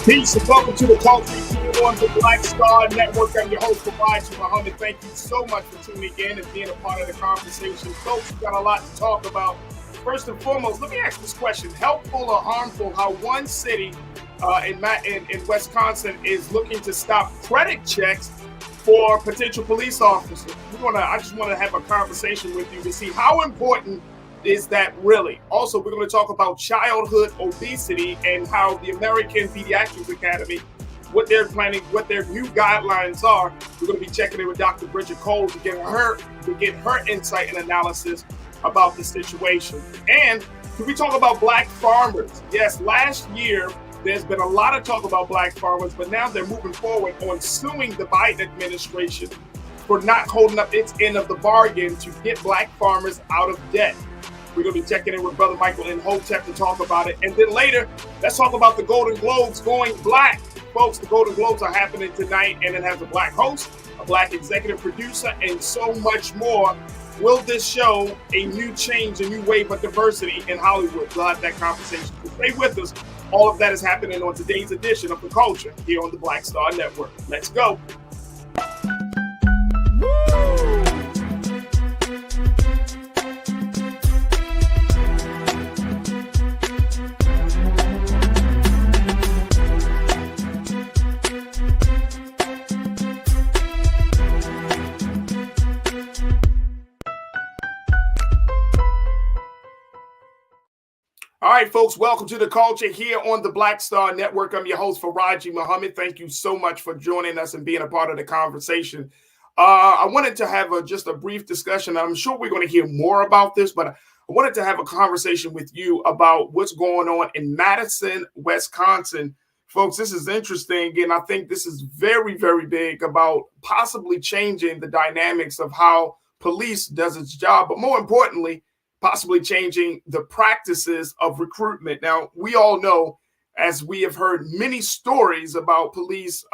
Peace and welcome to the Culture here on the Black Star Network. I'm your host, Farajii Muhammad. Thank you so much for tuning in and being a part of the conversation. Folks, we've got a lot to talk about. First and foremost, let me ask this question. Helpful or harmful how one city in Wisconsin is looking to stop credit checks for potential police officers? I just want to have a conversation with you to see how important is that really. Also, we're going to talk about childhood obesity and how the American Pediatrics Academy, what they're planning, what their new guidelines are. We're going to be checking in with Dr. Bridget Cole to get her insight and analysis about the situation. And can we talk about black farmers? Yes, last year there's been a lot of talk about black farmers, but now they're moving forward on suing the Biden administration for not holding up its end of the bargain to get black farmers out of debt. We're going to be checking in with Brother Michael in Hotep to talk about it. And then later, let's talk about the Golden Globes going black. Folks, the Golden Globes are happening tonight, and it has a black host, a black executive producer, and so much more. Will this show a new change, a new wave of diversity in Hollywood? We'll have that conversation. So stay with us. All of that is happening on today's edition of The Culture here on the Black Star Network. Let's go. All right, folks, welcome to The Culture here on the Black Star Network. I'm your host, Farajii Muhammad. Thank you so much for joining us and being a part of the conversation. I wanted to have just a brief discussion. I'm sure we're going to hear more about this, but I wanted to have a conversation with you about what's going on in Madison, Wisconsin. Folks, this is interesting, and I think this is very, very big about possibly changing the dynamics of how police does its job, but more importantly, possibly changing the practices of recruitment. Now, we all know, as we have heard many stories about police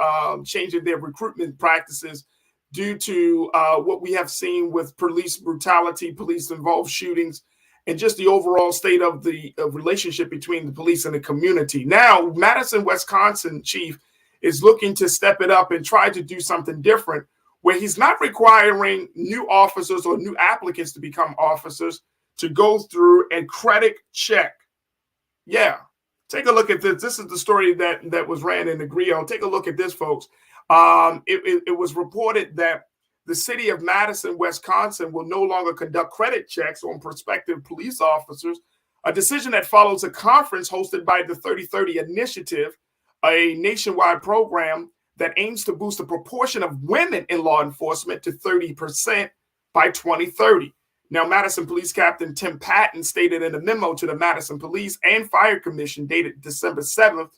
changing their recruitment practices due to what we have seen with police brutality, police-involved shootings, and just the overall state of the relationship between the police and the community. Now, Madison, Wisconsin chief is looking to step it up and try to do something different, where he's not requiring new officers or new applicants to become officers to go through and credit check. Yeah, take a look at this. This is the story that was ran in the Grio. Take a look at this, folks. It was reported that the city of Madison, Wisconsin will no longer conduct credit checks on prospective police officers, a decision that follows a conference hosted by the 3030 Initiative, a nationwide program that aims to boost the proportion of women in law enforcement to 30% by 2030. Now, Madison Police Captain Tim Patton stated in a memo to the Madison Police and Fire Commission dated December 7th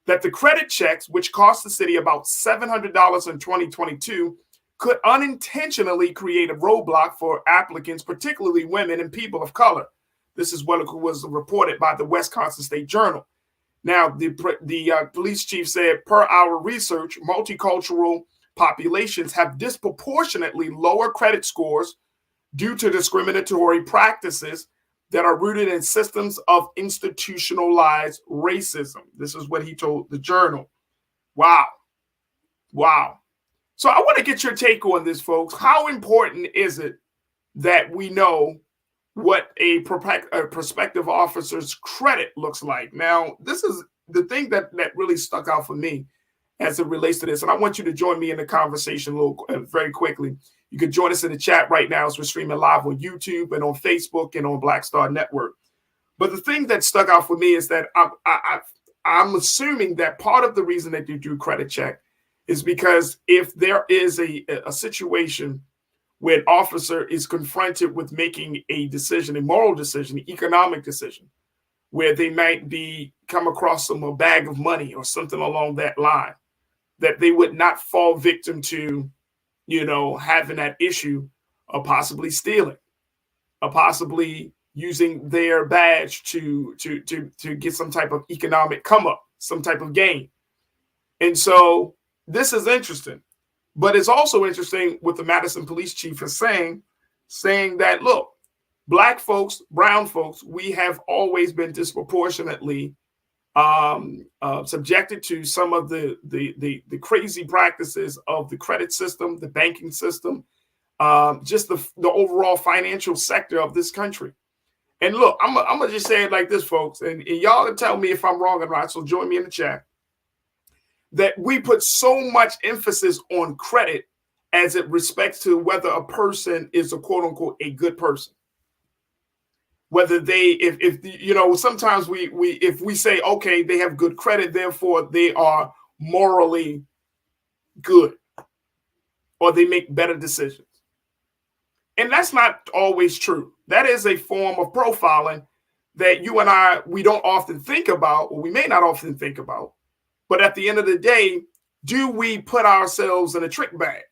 that the credit checks, which cost the city about $700 in 2022, could unintentionally create a roadblock for applicants, particularly women and people of color. This is what was reported by the Wisconsin State Journal. Now, the police chief said, per our research, multicultural populations have disproportionately lower credit scores due to discriminatory practices that are rooted in systems of institutionalized racism. This is what he told the Journal. Wow. So I want to get your take on this, folks. How important is it that we know what a prospective officer's credit looks like? Now, this is the thing that really stuck out for me as it relates to this. And I want you to join me in the conversation very quickly. You can join us in the chat right now as we're streaming live on YouTube and on Facebook and on Black Star Network. But the thing that stuck out for me is that I'm assuming that part of the reason that you do credit check is because if there is a situation where an officer is confronted with making a decision, a moral decision, an economic decision, where they might come across a bag of money or something along that line, that they would not fall victim to, having that issue of possibly stealing, or possibly using their badge to get some type of economic come up, some type of gain. And so this is interesting, but it's also interesting what the Madison police chief is saying that, look, Black folks, brown folks, we have always been disproportionately subjected to some of the crazy practices of the credit system, the banking system, just the overall financial sector of this country. And look, I'm gonna just say it like this, folks, and y'all can tell me if I'm wrong or not. So join me in the chat. That we put so much emphasis on credit as it respects to whether a person is a quote unquote a good person. Whether they, if you know, sometimes if we say, okay, they have good credit, therefore they are morally good, or they make better decisions. And that's not always true. That is a form of profiling that you and I, we don't often think about, or we may not often think about. But at the end of the day, do we put ourselves in a trick bag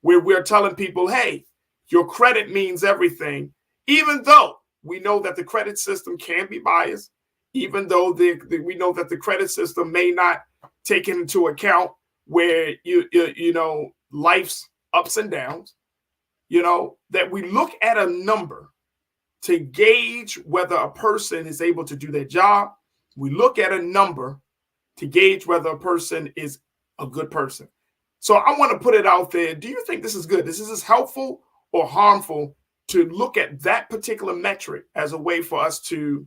where we're telling people, hey, your credit means everything, even though we know that the credit system can be biased, even though we know that the credit system may not take into account where you know life's ups and downs, you know, that we look at a number to gauge whether a person is able to do their job. We look at a number to gauge whether a person is a good person. So I want to put it out there. Do you think this is good? This is helpful or harmful to look at that particular metric as a way for us to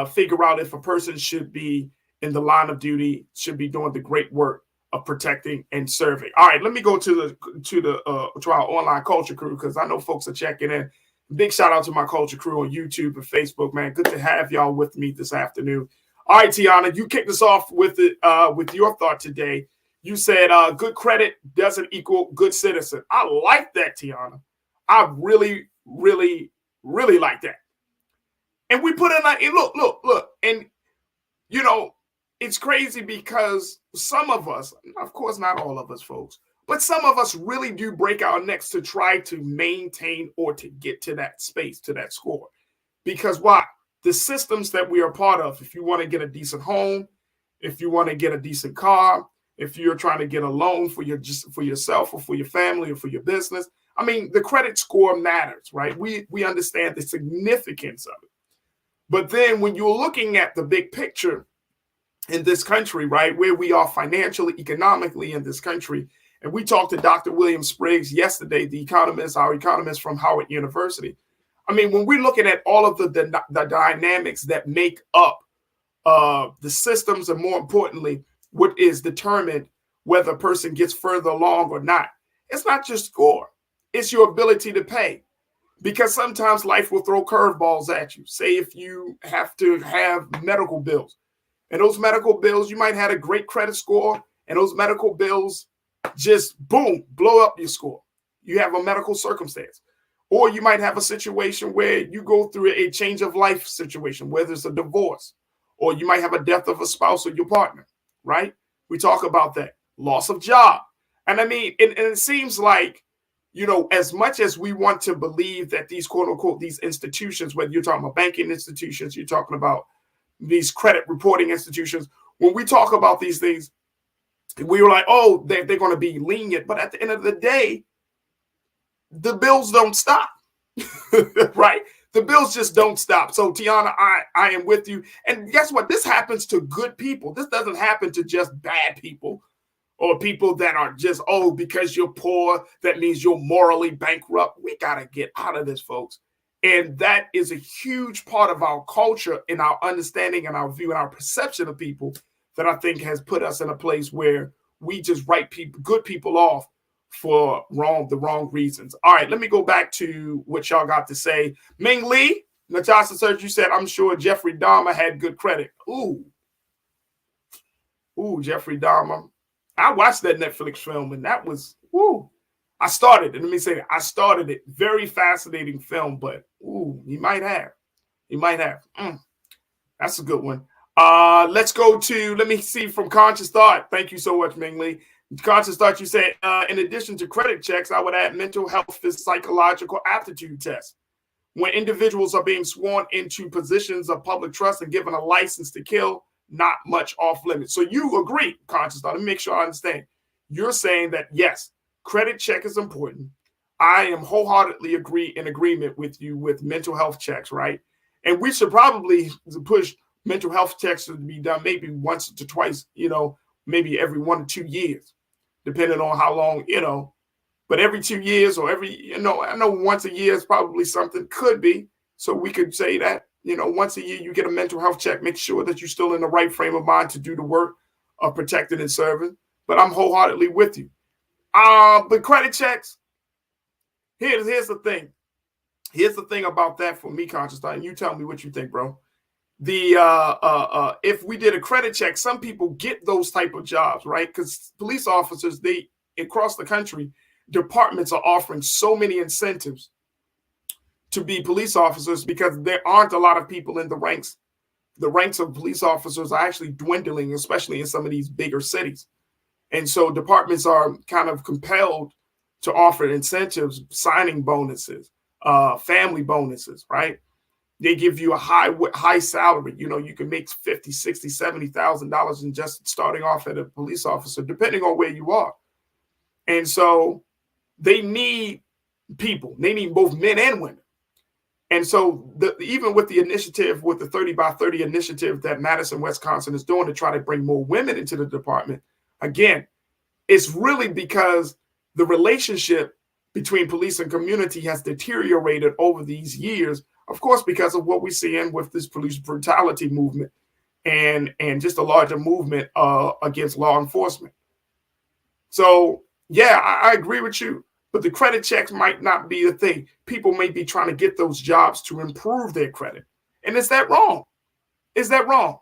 figure out if a person should be in the line of duty, should be doing the great work of protecting and serving? All right, let me go to our online culture crew, because I know folks are checking in. Big shout out to my culture crew on YouTube and Facebook, man. Good to have y'all with me this afternoon. All right, Tiana, you kicked us off with it with your thought today. You said good credit doesn't equal good citizen. I like that, Tiana. I really, really, really like that. And we put in like, look, and you know, it's crazy because some of us, of course, not all of us, folks, but some of us really do break our necks to try to maintain or to get to that space, to that score. Because why? The systems that we are part of, if you want to get a decent home, if you want to get a decent car, if you're trying to get a loan for yourself or for your family or for your business, I mean, the credit score matters, right? We understand the significance of it. But then when you're looking at the big picture in this country, right, where we are financially, economically in this country, and we talked to Dr. William Spriggs yesterday, our economist from Howard University. I mean, when we're looking at all of the dynamics that make up the systems, and more importantly, what is determined whether a person gets further along or not, it's not just score. It's your ability to pay. Because sometimes life will throw curveballs at you. Say if you have to have medical bills, and those medical bills, you might have a great credit score, and those medical bills just, boom, blow up your score. You have a medical circumstance. Or you might have a situation where you go through a change of life situation, whether it's a divorce, or you might have a death of a spouse or your partner, right? We talk about that. Loss of job. And I mean, and it seems like, you know, as much as we want to believe that these quote unquote, these institutions, whether you're talking about banking institutions, you're talking about these credit reporting institutions, when we talk about these things, we were like, oh, they're going to be lenient. But at the end of the day, the bills don't stop, right? The bills just don't stop. So, Tiana, I am with you. And guess what? This happens to good people. This doesn't happen to just bad people or people that are just, oh, because you're poor, that means you're morally bankrupt. We got to get out of this, folks. And that is a huge part of our culture and our understanding and our view and our perception of people that I think has put us in a place where we just write good people off for the wrong reasons. All right, let me go back to what y'all got to say. Ming Lee, Natasha Search, you said, I'm sure Jeffrey Dahmer had good credit. Ooh, Jeffrey Dahmer. I watched that Netflix film, and that was, I started it. Let me say that. I started it. Very fascinating film, but, he might have. That's a good one. Let's go to, let me see, from Conscious Thought. Thank you so much, Ming Lee. Conscious Thought, you said, in addition to credit checks, I would add mental health and psychological aptitude tests. When individuals are being sworn into positions of public trust and given a license to kill, not much off limits. So you agree, Conscious Thought. Let me make sure I understand. You're saying that, yes, credit check is important. I am wholeheartedly in agreement with you with mental health checks, right? And we should probably push mental health checks should be done maybe once to twice, maybe every 1 to 2 years, depending on how long, but every 2 years or I know once a year is probably something, could be. So we could say that, once a year you get a mental health check, make sure that you're still in the right frame of mind to do the work of protecting and serving. But I'm wholeheartedly with you. But credit checks, here's the thing. Here's the thing about that for me, Conscious Thought, and you tell me what you think, bro. If we did a credit check, some people get those type of jobs, right? Because police officers, across the country, departments are offering so many incentives to be police officers because there aren't a lot of people in the ranks. The ranks of police officers are actually dwindling, especially in some of these bigger cities. And so departments are kind of compelled to offer incentives, signing bonuses, family bonuses, right? They give you a high salary. You can make $50,000, $60,000, $70,000 in just starting off as a police officer, depending on where you are. And so they need people. They need both men and women. And so even with the initiative, with the 30 by 30 initiative that Madison, Wisconsin is doing to try to bring more women into the department, again, it's really because the relationship between police and community has deteriorated over these years, of course, because of what we're seeing with this police brutality movement and just a larger movement against law enforcement. So, yeah, I agree with you. But the credit checks might not be the thing. People may be trying to get those jobs to improve their credit. And is that wrong? Is that wrong?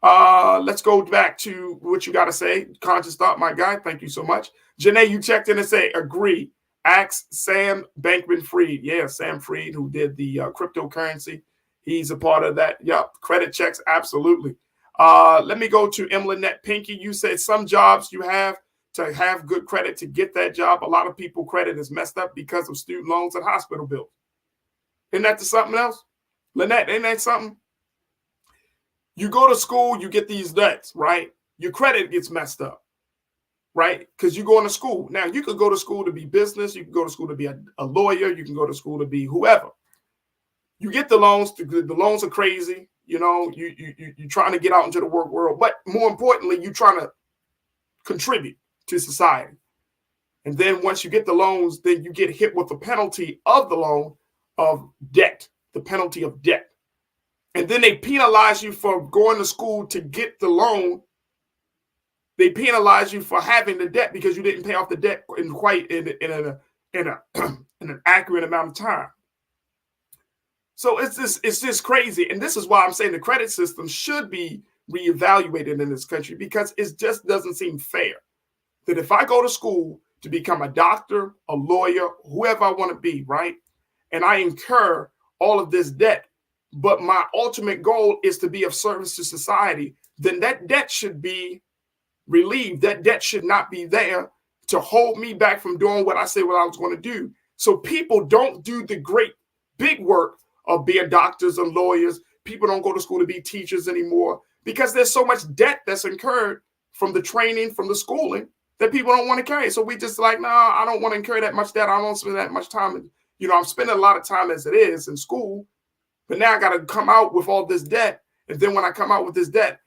Let's go back to what you got to say. Conscious Thought, my guy. Thank you so much. Janae, you checked in and say, agree. Ask Sam Bankman-Fried. Yeah, Sam Fried, who did the cryptocurrency. He's a part of that. Yep. Credit checks. Absolutely. Let me go to Lynette Pinky. You said some jobs you have to have good credit to get that job. A lot of people credit is messed up because of student loans and hospital bills. Isn't that something else? Lynette, ain't that something? You go to school, you get these debts, right? Your credit gets messed up, right? Because you're going to school. Now, you could go to school to be business. You can go to school to be a lawyer. You can go to school to be whoever. You get the loans. The loans are crazy. You're trying to get out into the work world. But more importantly, you're trying to contribute to society. And then once you get the loans, then you get hit with the penalty of the loan of debt, the penalty of debt. And then they penalize you for going to school to get the loan. They penalize you for having the debt because you didn't pay off the debt in an accurate amount of time. So it's just crazy. And this is why I'm saying the credit system should be reevaluated in this country, because it just doesn't seem fair that if I go to school to become a doctor, a lawyer, whoever I want to be, right, and I incur all of this debt, but my ultimate goal is to be of service to society, then that debt should be relieved. That debt should not be there to hold me back from doing what I said what I was going to do. So people don't do the great big work of being doctors and lawyers. People don't go to school to be teachers anymore because there's so much debt that's incurred from the training, from the schooling, that people don't want to carry. So we just like, I don't want to incur that much debt. I don't spend that much time. I'm spending a lot of time as it is in school, but now I got to come out with all this debt. And then when I come out with this debt,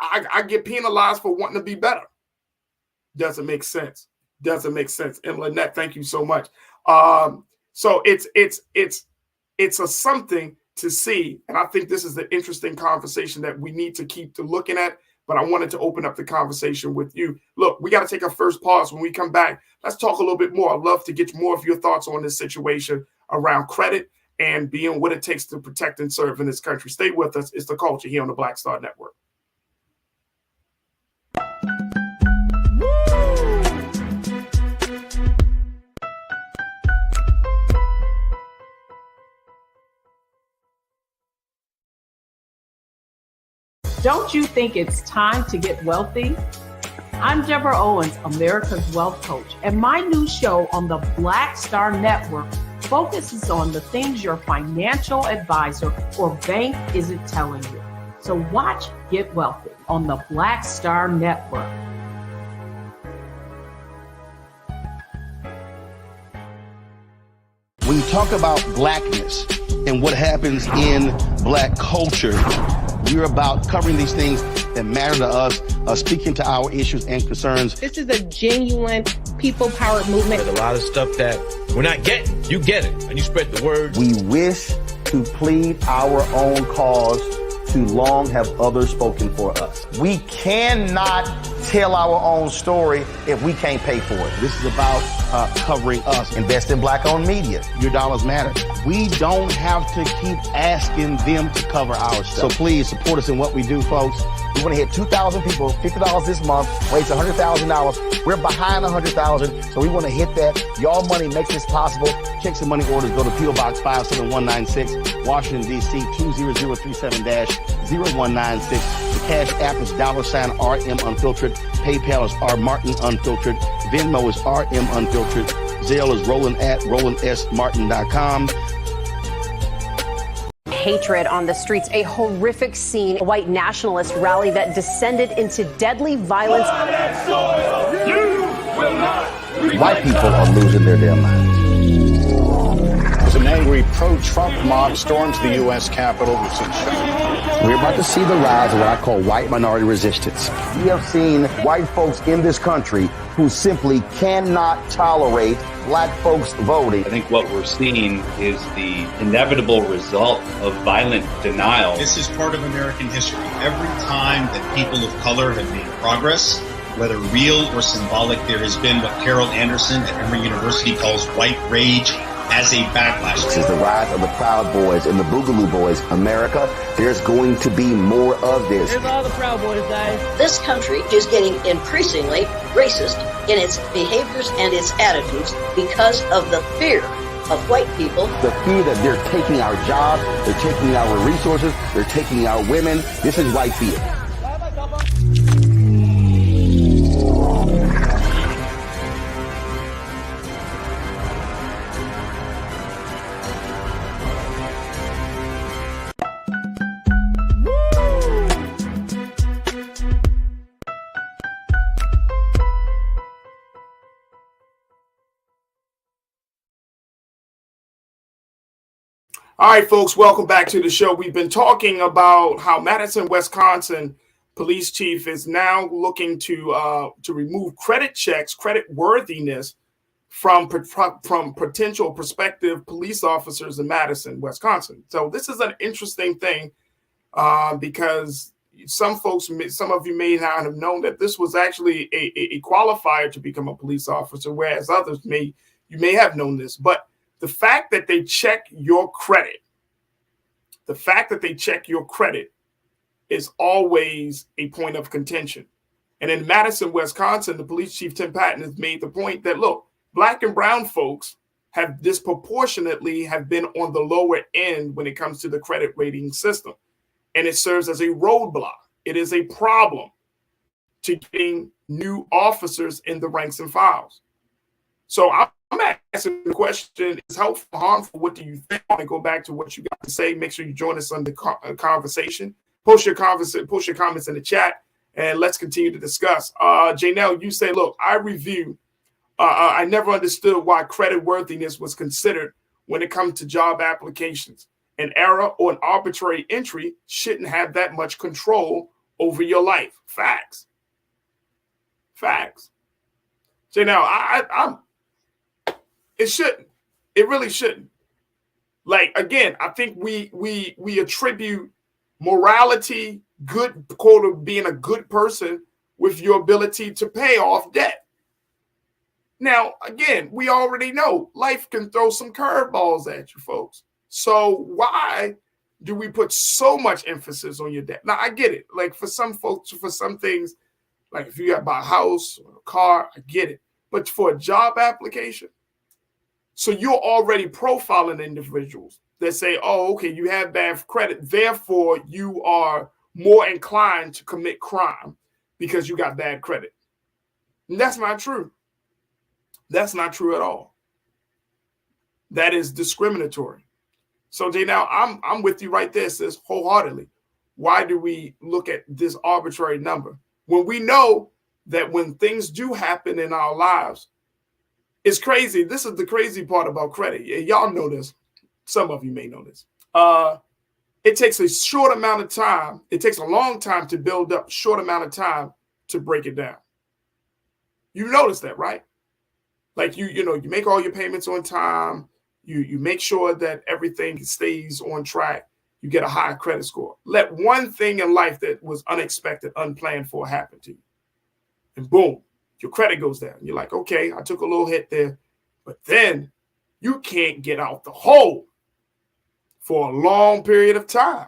I get penalized for wanting to be better. Doesn't make sense. Doesn't make sense. And Lynette, thank you so much. So it's a something to see. And I think this is an interesting conversation that we need to keep looking at. But I wanted to open up the conversation with you. Look, we got to take our first pause. When we come back, let's talk a little bit more. I'd love to get more of your thoughts on this situation around credit and being what it takes to protect and serve in this country. Stay with us. It's The Culture here on the Black Star Network. Don't you think it's time to get wealthy? I'm Deborah Owens, America's Wealth Coach, and my new show on the Black Star Network focuses on the things your financial advisor or bank isn't telling you. So watch Get Wealthy on the Black Star Network. When you talk about blackness and what happens in black culture, We're about covering these things that matter to us, speaking to our issues and concerns. This is a genuine people-powered movement. There's a lot of stuff that we're not getting. You get it, and you spread the word. We wish to plead our own cause. Too long have others spoken for us. We cannot tell our own story if we can't pay for it. This is about covering us. Invest in Black-owned media. Your dollars matter. We don't have to keep asking them to cover our stuff. So please support us in what we do, folks. We want to hit 2,000 people, $50 this month, raise $100,000. We're behind 100,000, so we want to hit that. Y'all money makes this possible. Check some money orders. Go to P.O. Box 57196, Washington, D.C. 20037-0196. The Cash App is $RM Unfiltered. PayPal is R Martin Unfiltered. Venmo is RM Unfiltered. Zelle is RolandSMartin.com. Hatred on the streets, a horrific scene, a white nationalist rally that descended into deadly violence. White people are losing their damn minds. An angry pro-Trump mob storms the U.S. Capitol. We're about to see the rise of what I call white minority resistance. We have seen white folks in this country who simply cannot tolerate black folks voting. I think what we're seeing is the inevitable result of violent denial. This is part of American history. Every time that people of color have made progress, whether real or symbolic, there has been what Carol Anderson at Emory University calls white rage as a backlash. This is the rise of the Proud Boys and the Boogaloo Boys. America, there's going to be more of this. There's all the Proud Boys, guys. This country is getting increasingly racist in its behaviors and its attitudes because of the fear of white people. The fear that they're taking our jobs, they're taking our resources, they're taking our women. This is white fear. All right, folks, welcome back to the show. We've been talking about how Madison, Wisconsin police chief is now looking to remove credit checks, credit worthiness from potential prospective police officers in Madison, Wisconsin. So this is an interesting thing because some of you may not have known that this was actually a qualifier to become a police officer, whereas others you may have known this, but the fact that they check your credit, is always a point of contention. And in Madison, Wisconsin, the police chief, Tim Patton, has made the point that, look, black and brown folks have disproportionately have been on the lower end when it comes to the credit rating system. And it serves as a roadblock. It is a problem to getting new officers in the ranks and files. So I'm asking the question, is helpful or harmful? What do you think? I want to go back to what you got to say. Make sure you join us on the conversation. Post your comments in the chat, and let's continue to discuss. Janelle, you say, look, I never understood why credit worthiness was considered when it comes to job applications. An error or an arbitrary entry shouldn't have that much control over your life. Facts. Janelle, it shouldn't. It really shouldn't. Like, again, I think we attribute morality, good quote of being a good person with your ability to pay off debt. Now, again, we already know life can throw some curveballs at you, folks. So why do we put so much emphasis on your debt? Now, I get it. Like, for some folks, for some things, like if you got to buy a house or a car, I get it. But for a job application, so you're already profiling individuals that say, oh, okay, you have bad credit, therefore you are more inclined to commit crime because you got bad credit. And that's not true. That's not true at all. That is discriminatory. So Jay, now I'm with you right there, sis, wholeheartedly. Why do we look at this arbitrary number when we know that when things do happen in our lives, it's crazy. This is the crazy part about credit. Y'all know this. Some of you may know this. it takes a short amount of time. It takes a long time to build up, short amount of time to break it down. You notice that, right? Like you make all your payments on time. You make sure that everything stays on track. You get a high credit score. Let one thing in life that was unexpected, unplanned for happen to you. And boom, your credit goes down. You're like, okay, I took a little hit there. But then you can't get out the hole for a long period of time.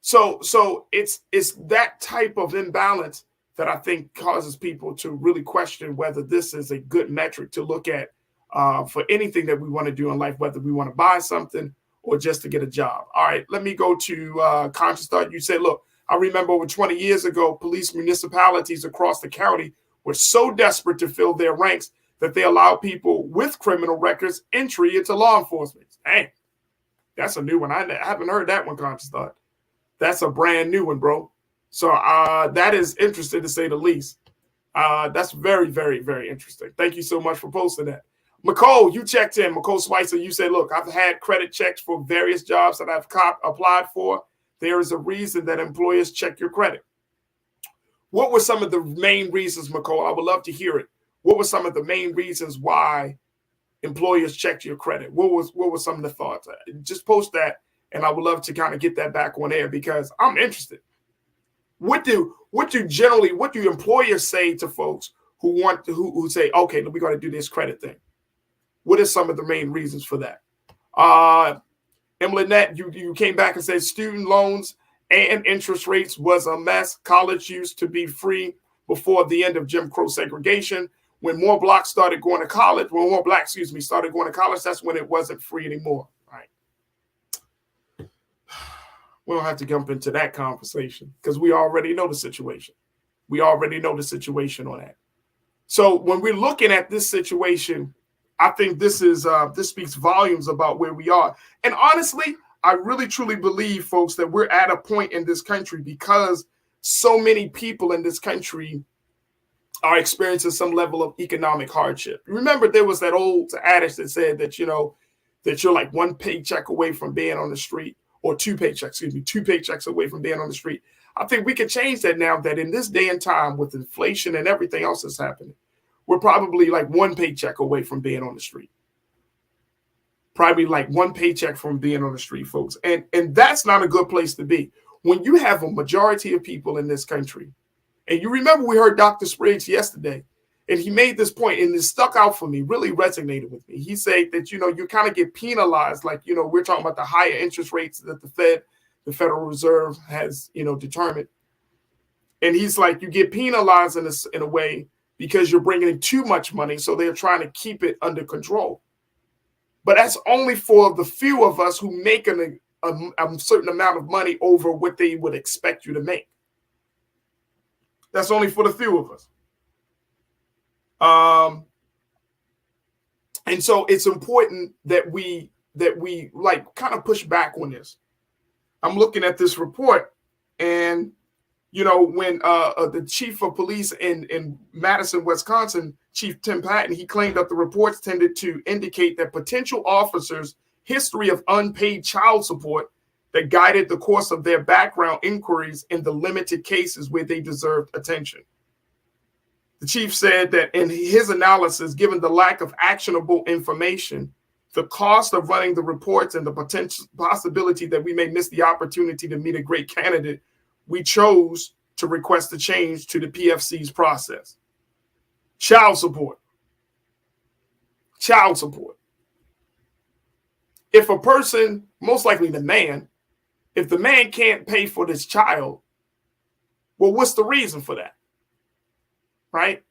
So it's that type of imbalance that I think causes people to really question whether this is a good metric to look at for anything that we want to do in life, whether we want to buy something or just to get a job. All right, let me go to Conscious Thought. You said, look, I remember over 20 years ago, police municipalities across the county were so desperate to fill their ranks that they allowed people with criminal records entry into law enforcement. Dang, that's a new one. I haven't heard that one, Conscious Thought. That's a brand new one, bro. So that is interesting to say the least. That's very, very, very interesting. Thank you so much for posting that. McCole, you checked in. McCole Spicer, you said, look, I've had credit checks for various jobs that I've applied for. There is a reason that employers check your credit. What were some of the main reasons, McCole? I would love to hear it. What were some of the main reasons why employers checked your credit? What were some of the thoughts? Just post that, and I would love to kind of get that back on air because I'm interested. What do employers say to folks who say, okay, we're going to do this credit thing? What are some of the main reasons for that? Emily Nett, you came back and said student loans and interest rates was a mess. College used to be free before the end of Jim Crow segregation. When more blacks started going to college, started going to college, that's when it wasn't free anymore. Right? We don't have to jump into that conversation because we already know the situation. We already know the situation on that. So when we're looking at this situation, I think this speaks volumes about where we are. And honestly, I really, truly believe, folks, that we're at a point in this country because so many people in this country are experiencing some level of economic hardship. Remember, there was that old adage that said that, that you're like one paycheck away from being on the street, or two paychecks away from being on the street. I think we can change that now that in this day and time with inflation and everything else that's happening, we're probably like one paycheck away from being on the street. Probably like one paycheck from being on the street, folks. And that's not a good place to be. When you have a majority of people in this country, and you remember we heard Dr. Spriggs yesterday, and he made this point, and it stuck out for me, really resonated with me. He said that, you kind of get penalized, like, we're talking about the higher interest rates that the Federal Reserve has, determined. And he's like, you get penalized in a way because you're bringing in too much money, so they're trying to keep it under control. But that's only for the few of us who make a certain amount of money over what they would expect you to make. That's only for the few of us. And so it's important that we like kind of push back on this. I'm looking at this report, and when the chief of police in Madison, Wisconsin, Chief Tim Patton, he claimed that the reports tended to indicate that potential officers' history of unpaid child support that guided the course of their background inquiries in the limited cases where they deserved attention. The chief said that in his analysis, given the lack of actionable information, the cost of running the reports and the potential possibility that we may miss the opportunity to meet a great candidate, we chose to request a change to the PFC's process. Child support. Child support. If a person, most likely the man, if the man can't pay for this child, well, what's the reason for that? Right?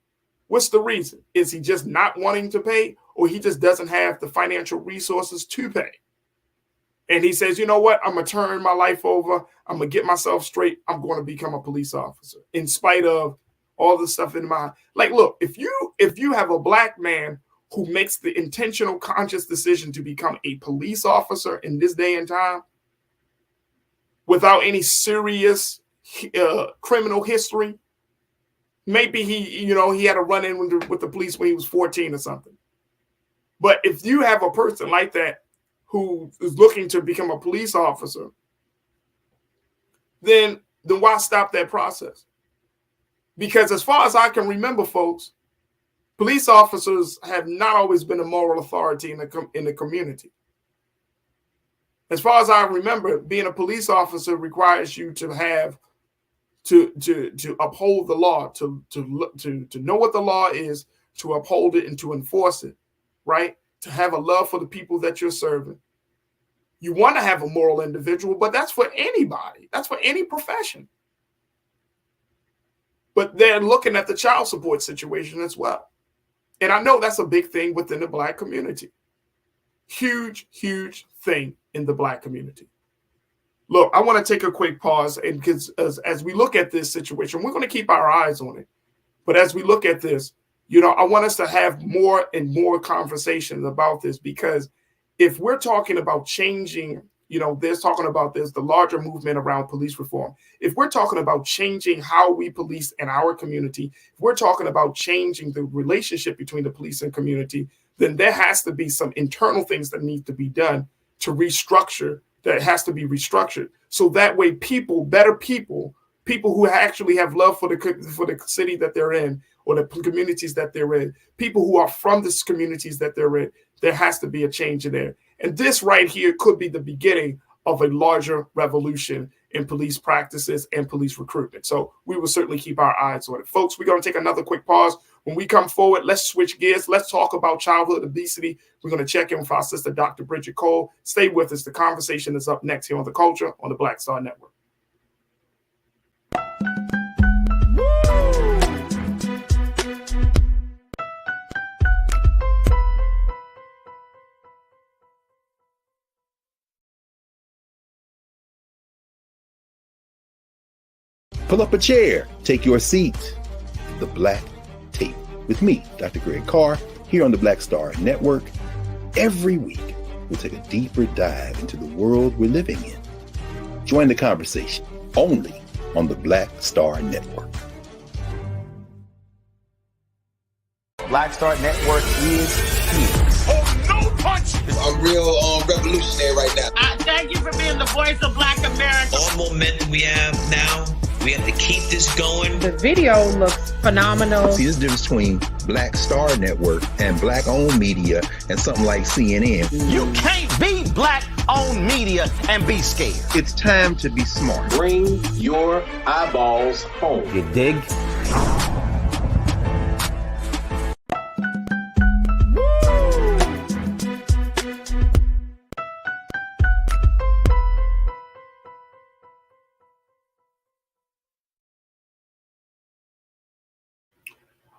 What's the reason? Is he just not wanting to pay, or he just doesn't have the financial resources to pay? And he says, you know what? I'm going to turn my life over. I'm going to get myself straight. I'm going to become a police officer in spite of all the stuff in my, like, look, if you have a black man who makes the intentional, conscious decision to become a police officer in this day and time without any serious criminal history, maybe he had a run-in with the police when he was 14 or something. But if you have a person like that who is looking to become a police officer, then why stop that process? Because as far as I can remember, folks, police officers have not always been a moral authority in the community. As far as I remember, being a police officer requires you to have to uphold the law, to know what the law is, to uphold it and to enforce it, right? To have a love for the people that you're serving. You want to have a moral individual, but that's for anybody. That's for any profession. But they're looking at the child support situation as well. And I know that's a big thing within the Black community. Huge, huge thing in the Black community. Look, I want to take a quick pause, and because as we look at this situation, we're going to keep our eyes on it. But as we look at this, I want us to have more and more conversations about this, because if we're talking about changing, there's the larger movement around police reform. If we're talking about changing how we police in our community, if we're talking about changing the relationship between the police and community, then there has to be some internal things that need to be done to restructure. That has to be restructured. So that way better people who actually have love for the city that they're in, or the communities that they're in, people who are from the communities that they're in, there has to be a change in there. And this right here could be the beginning of a larger revolution in police practices and police recruitment. So we will certainly keep our eyes on it. Folks, we're going to take another quick pause. When we come forward, let's switch gears. Let's talk about childhood obesity. We're going to check in with our sister, Dr. Bridget Cole. Stay with us. The conversation is up next here on The Culture on the Black Star Network. Pull up a chair, take your seat. The Black Tape with me, Dr. Greg Carr, here on the Black Star Network. Every week, we'll take a deeper dive into the world we're living in. Join the conversation only on the Black Star Network. Black Star Network is here. Oh, no punch! I'm real revolutionary right now. Thank you for being the voice of Black America. All momentum we have now, we have to keep this going. The video looks phenomenal. See, there's a difference between Black Star Network and Black-owned media and something like CNN. You can't be Black-owned media and be scared. It's time to be smart. Bring your eyeballs home. You dig?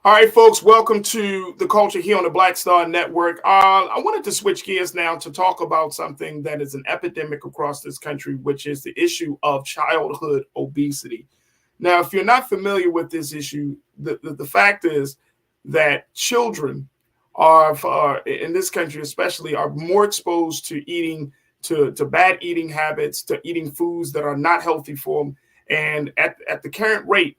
All right, folks, welcome to The Culture here on the Black Star Network. I wanted to switch gears now to talk about something that is an epidemic across this country, which is the issue of childhood obesity. Now, if you're not familiar with this issue, the fact is that children are in this country especially, are more exposed to eating, to bad eating habits, to eating foods that are not healthy for them. And at the current rate,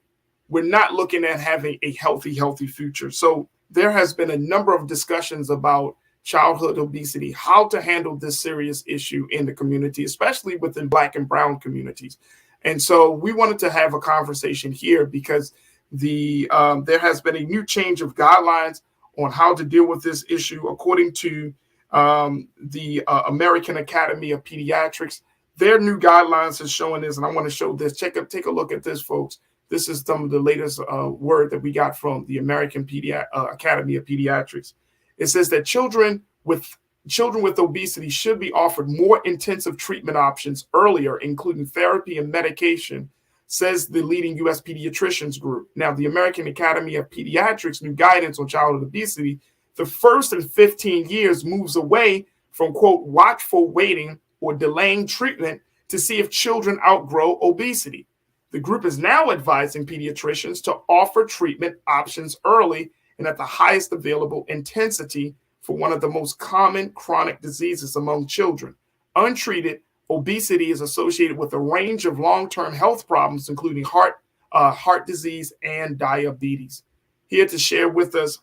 we're not looking at having a healthy future. So there has been a number of discussions about childhood obesity, how to handle this serious issue in the community, especially within Black and Brown communities. And so we wanted to have a conversation here because there has been a new change of guidelines on how to deal with this issue. According to the American Academy of Pediatrics, their new guidelines is showing this, and I want to show this. Take a look at this, folks. This is some of the latest word that we got from the American Academy of Pediatrics. It says that children with obesity should be offered more intensive treatment options earlier, including therapy and medication, says the leading U.S. pediatricians group. Now, the American Academy of Pediatrics' new guidance on childhood obesity, the first in 15 years moves away from, quote, watchful waiting or delaying treatment to see if children outgrow obesity. The group is now advising pediatricians to offer treatment options early and at the highest available intensity for one of the most common chronic diseases among children. Untreated, obesity is associated with a range of long-term health problems, including heart disease and diabetes. Here to share with us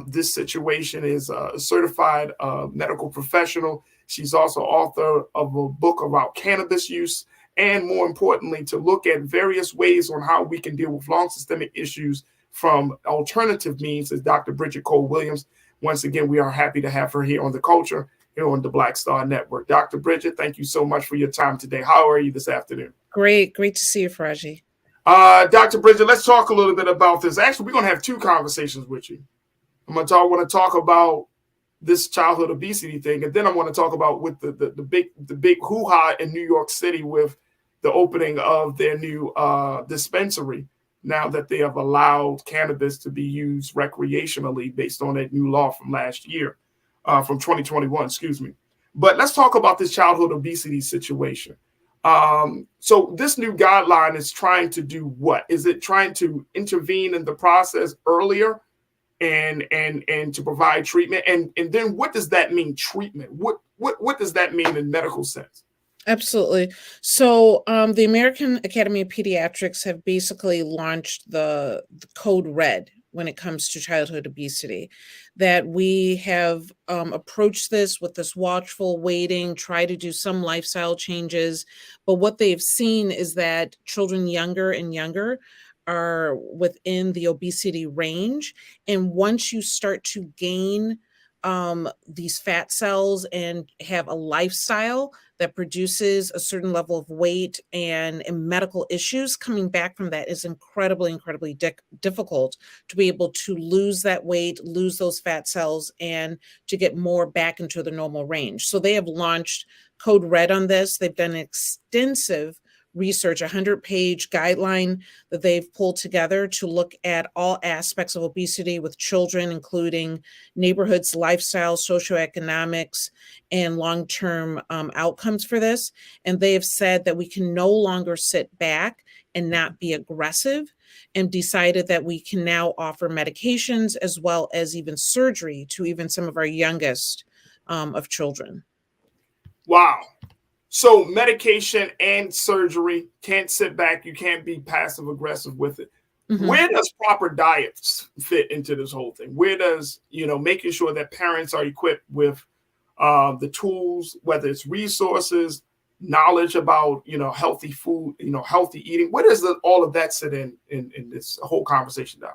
this situation is a certified medical professional, She's also author of a book about cannabis use, and more importantly, to look at various ways on how we can deal with long systemic issues from alternative means is Dr. Bridget Cole-Williams. Once again, we are happy to have her here on The Culture, here on the Black Star Network. Dr. Bridget, thank you so much for your time today. How are you this afternoon? Great to see you, Farajii. Dr. Bridget, let's talk a little bit about this. Actually, we're going to have two conversations with you. I want to talk about this childhood obesity thing, and then I want to talk about with the big hoo-ha in New York City with the opening of their new dispensary, now that they have allowed cannabis to be used recreationally based on that new law from last year, from 2021, excuse me. But let's talk about this childhood obesity situation. So this new guideline is trying to do what? Is it trying to intervene in the process earlier and to provide treatment? And then what does that mean, treatment? What does that mean in medical sense? Absolutely. So the American Academy of Pediatrics have basically launched the Code Red when it comes to childhood obesity, that we have approached this with this watchful waiting, try to do some lifestyle changes. But what they've seen is that children younger and younger are within the obesity range. And once you start to gain these fat cells and have a lifestyle that produces a certain level of weight and medical issues coming back from that is incredibly difficult to be able to lose that weight, lose those fat cells, and to get more back into the normal range. So they have launched Code Red on this. They've done extensive research, 100-page guideline that they've pulled together to look at all aspects of obesity with children, including neighborhoods, lifestyle, socioeconomics, and long-term outcomes for this. And they have said that we can no longer sit back and not be aggressive, and decided that we can now offer medications as well as even surgery to even some of our youngest of children. Wow. So medication and surgery, can't sit back. You can't be passive aggressive with it. Mm-hmm. Where does proper diets fit into this whole thing? Where does, making sure that parents are equipped with the tools, whether it's resources, knowledge about, healthy food, healthy eating. Where does all of that sit in this whole conversation now?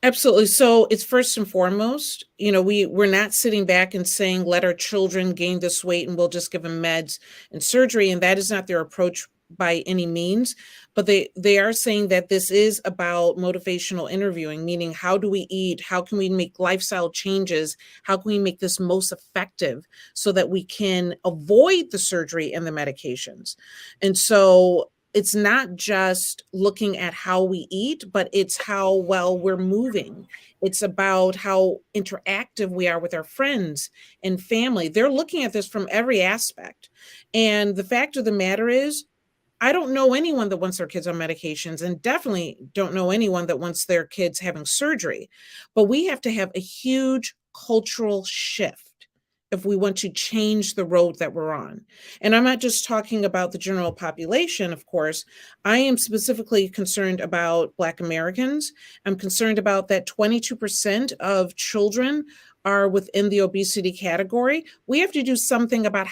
Absolutely. So it's first and foremost, we're not sitting back and saying, let our children gain this weight and we'll just give them meds and surgery. And that is not their approach by any means. But they are saying that this is about motivational interviewing, meaning how do we eat? How can we make lifestyle changes? How can we make this most effective so that we can avoid the surgery and the medications? And so it's not just looking at how we eat, but it's how well we're moving. It's about how interactive we are with our friends and family. They're looking at this from every aspect. And the fact of the matter is, I don't know anyone that wants their kids on medications, and definitely don't know anyone that wants their kids having surgery. But we have to have a huge cultural shift if we want to change the road that we're on. And I'm not just talking about the general population, of course. I am specifically concerned about Black Americans. I'm concerned about that 22% of children are within the obesity category. We have to do something about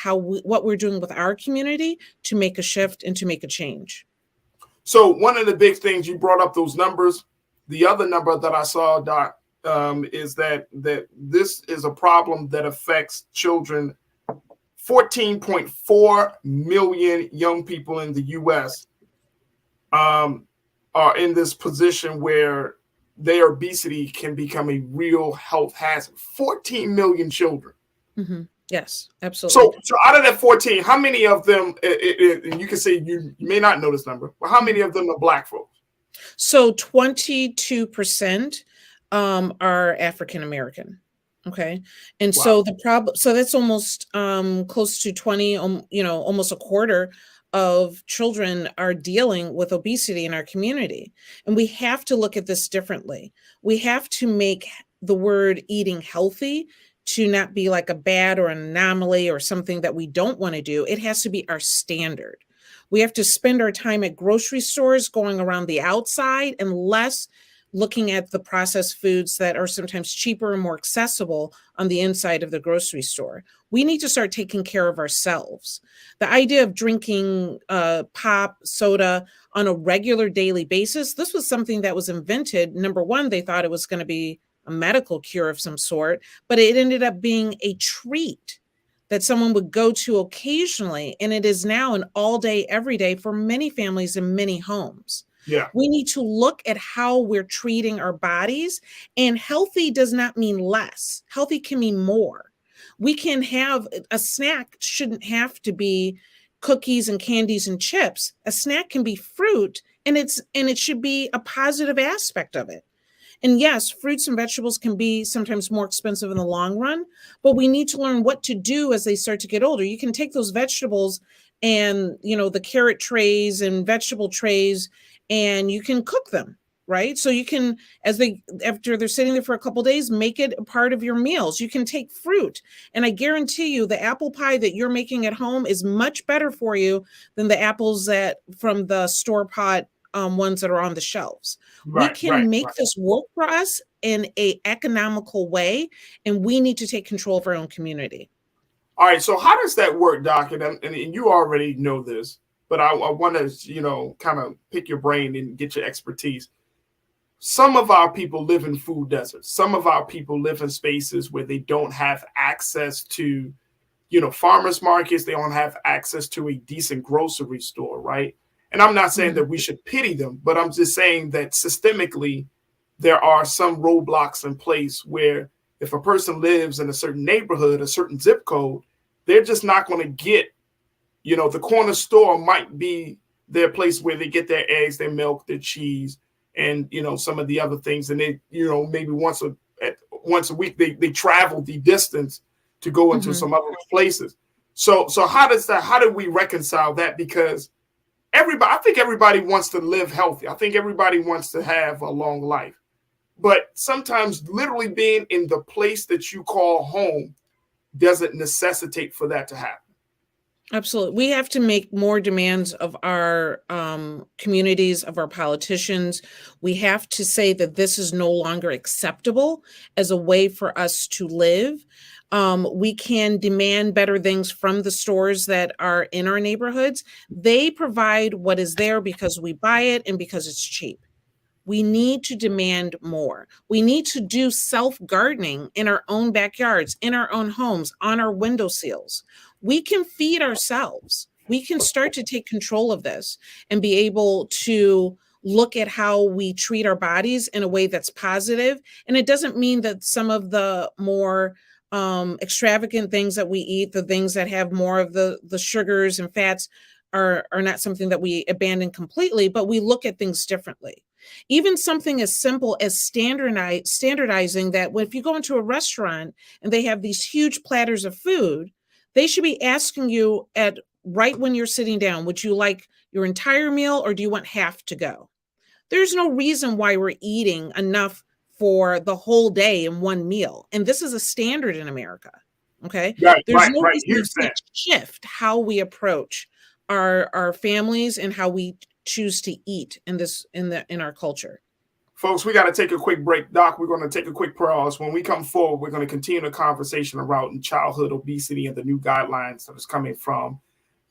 what we're doing with our community to make a shift and to make a change. So one of the big things, you brought up those numbers. The other number that I saw, Doc, is that this is a problem that affects children. 14.4 million young people in the U.S. Are in this position where their obesity can become a real health hazard. 14 million children. Mm-hmm. Yes, absolutely. So out of that 14, how many of them, and you can say you may not know this number, but how many of them are Black folks? So 22% are African American. Okay. And wow. So the problem, so that's almost close to 20, almost a quarter of children are dealing with obesity in our community. And we have to look at this differently. We have to make the word eating healthy to not be like a bad or an anomaly or something that we don't want to do. It has to be our standard. We have to spend our time at grocery stores going around the outside and less looking at the processed foods that are sometimes cheaper and more accessible on the inside of the grocery store. We need to start taking care of ourselves. The idea of drinking pop, soda on a regular daily basis, this was something that was invented. Number one, they thought it was going to be a medical cure of some sort, but it ended up being a treat that someone would go to occasionally. And it is now an all day, every day for many families in many homes. Yeah. We need to look at how we're treating our bodies, and healthy does not mean less. Healthy can mean more. We can have a snack, shouldn't have to be cookies and candies and chips. A snack can be fruit, and it should be a positive aspect of it. And yes, fruits and vegetables can be sometimes more expensive in the long run, but we need to learn what to do as they start to get older. You can take those vegetables and, the carrot trays and vegetable trays, and you can cook them, right? So you can, after they're sitting there for a couple of days, make it a part of your meals. You can take fruit, and I guarantee you the apple pie that you're making at home is much better for you than the apples from the store-bought ones that are on the shelves. We can make this work for us in a economical way, and we need to take control of our own community. All right. So how does that work, Doc? And you already know this, but I want to, kind of pick your brain and get your expertise. Some of our people live in food deserts. Some of our people live in spaces where they don't have access to, farmers markets. They don't have access to a decent grocery store, right? And I'm not saying that we should pity them, but I'm just saying that systemically, there are some roadblocks in place where if a person lives in a certain neighborhood, a certain zip code, they're just not going to get, the corner store might be their place where they get their eggs, their milk, their cheese, and, some of the other things. And they, maybe once a week, they travel the distance to go into some other places. So how do we reconcile that? Because I think everybody wants to live healthy. I think everybody wants to have a long life. But sometimes literally being in the place that you call home doesn't necessitate for that to happen. Absolutely. We have to make more demands of our communities, of our politicians. We have to say that this is no longer acceptable as a way for us to live. We can demand better things from the stores that are in our neighborhoods. They provide what is there because we buy it and because it's cheap. We need to demand more. We need to do self-gardening in our own backyards, in our own homes, on our windowsills. We can feed ourselves. We can start to take control of this and be able to look at how we treat our bodies in a way that's positive. And it doesn't mean that some of the more extravagant things that we eat, the things that have more of the sugars and fats are not something that we abandon completely, but we look at things differently. Even something as simple as standardizing that if you go into a restaurant and they have these huge platters of food, they should be asking you right when you're sitting down, would you like your entire meal or do you want half to go? There's no reason why we're eating enough for the whole day in one meal. And this is a standard in America. Okay. There's no reason to shift how we approach our families and how we choose to eat in our culture. Folks, we got to take a quick break. Doc, we're going to take a quick pause. When we come forward, we're going to continue the conversation around childhood obesity and the new guidelines that is coming from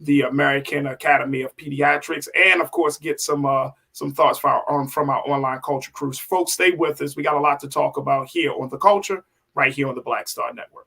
the American Academy of Pediatrics, and of course, get some thoughts from our online culture crews. Folks, stay with us. We got a lot to talk about here on The Culture, right here on the Black Star Network.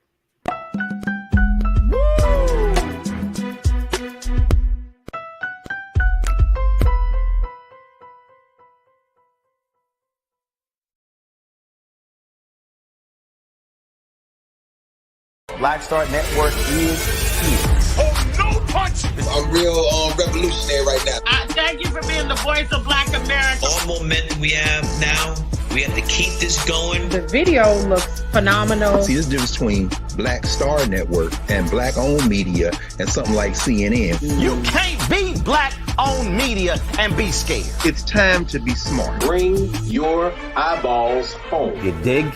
Black Star Network is here. Oh, no punch! I'm real revolutionary right now. Thank you for being the voice of Black America. All momentum we have now, we have to keep this going. The video looks phenomenal. See, there's a difference between Black Star Network and black-owned media and something like CNN. You can't be black-owned media and be scared. It's time to be smart. Bring your eyeballs home. You dig?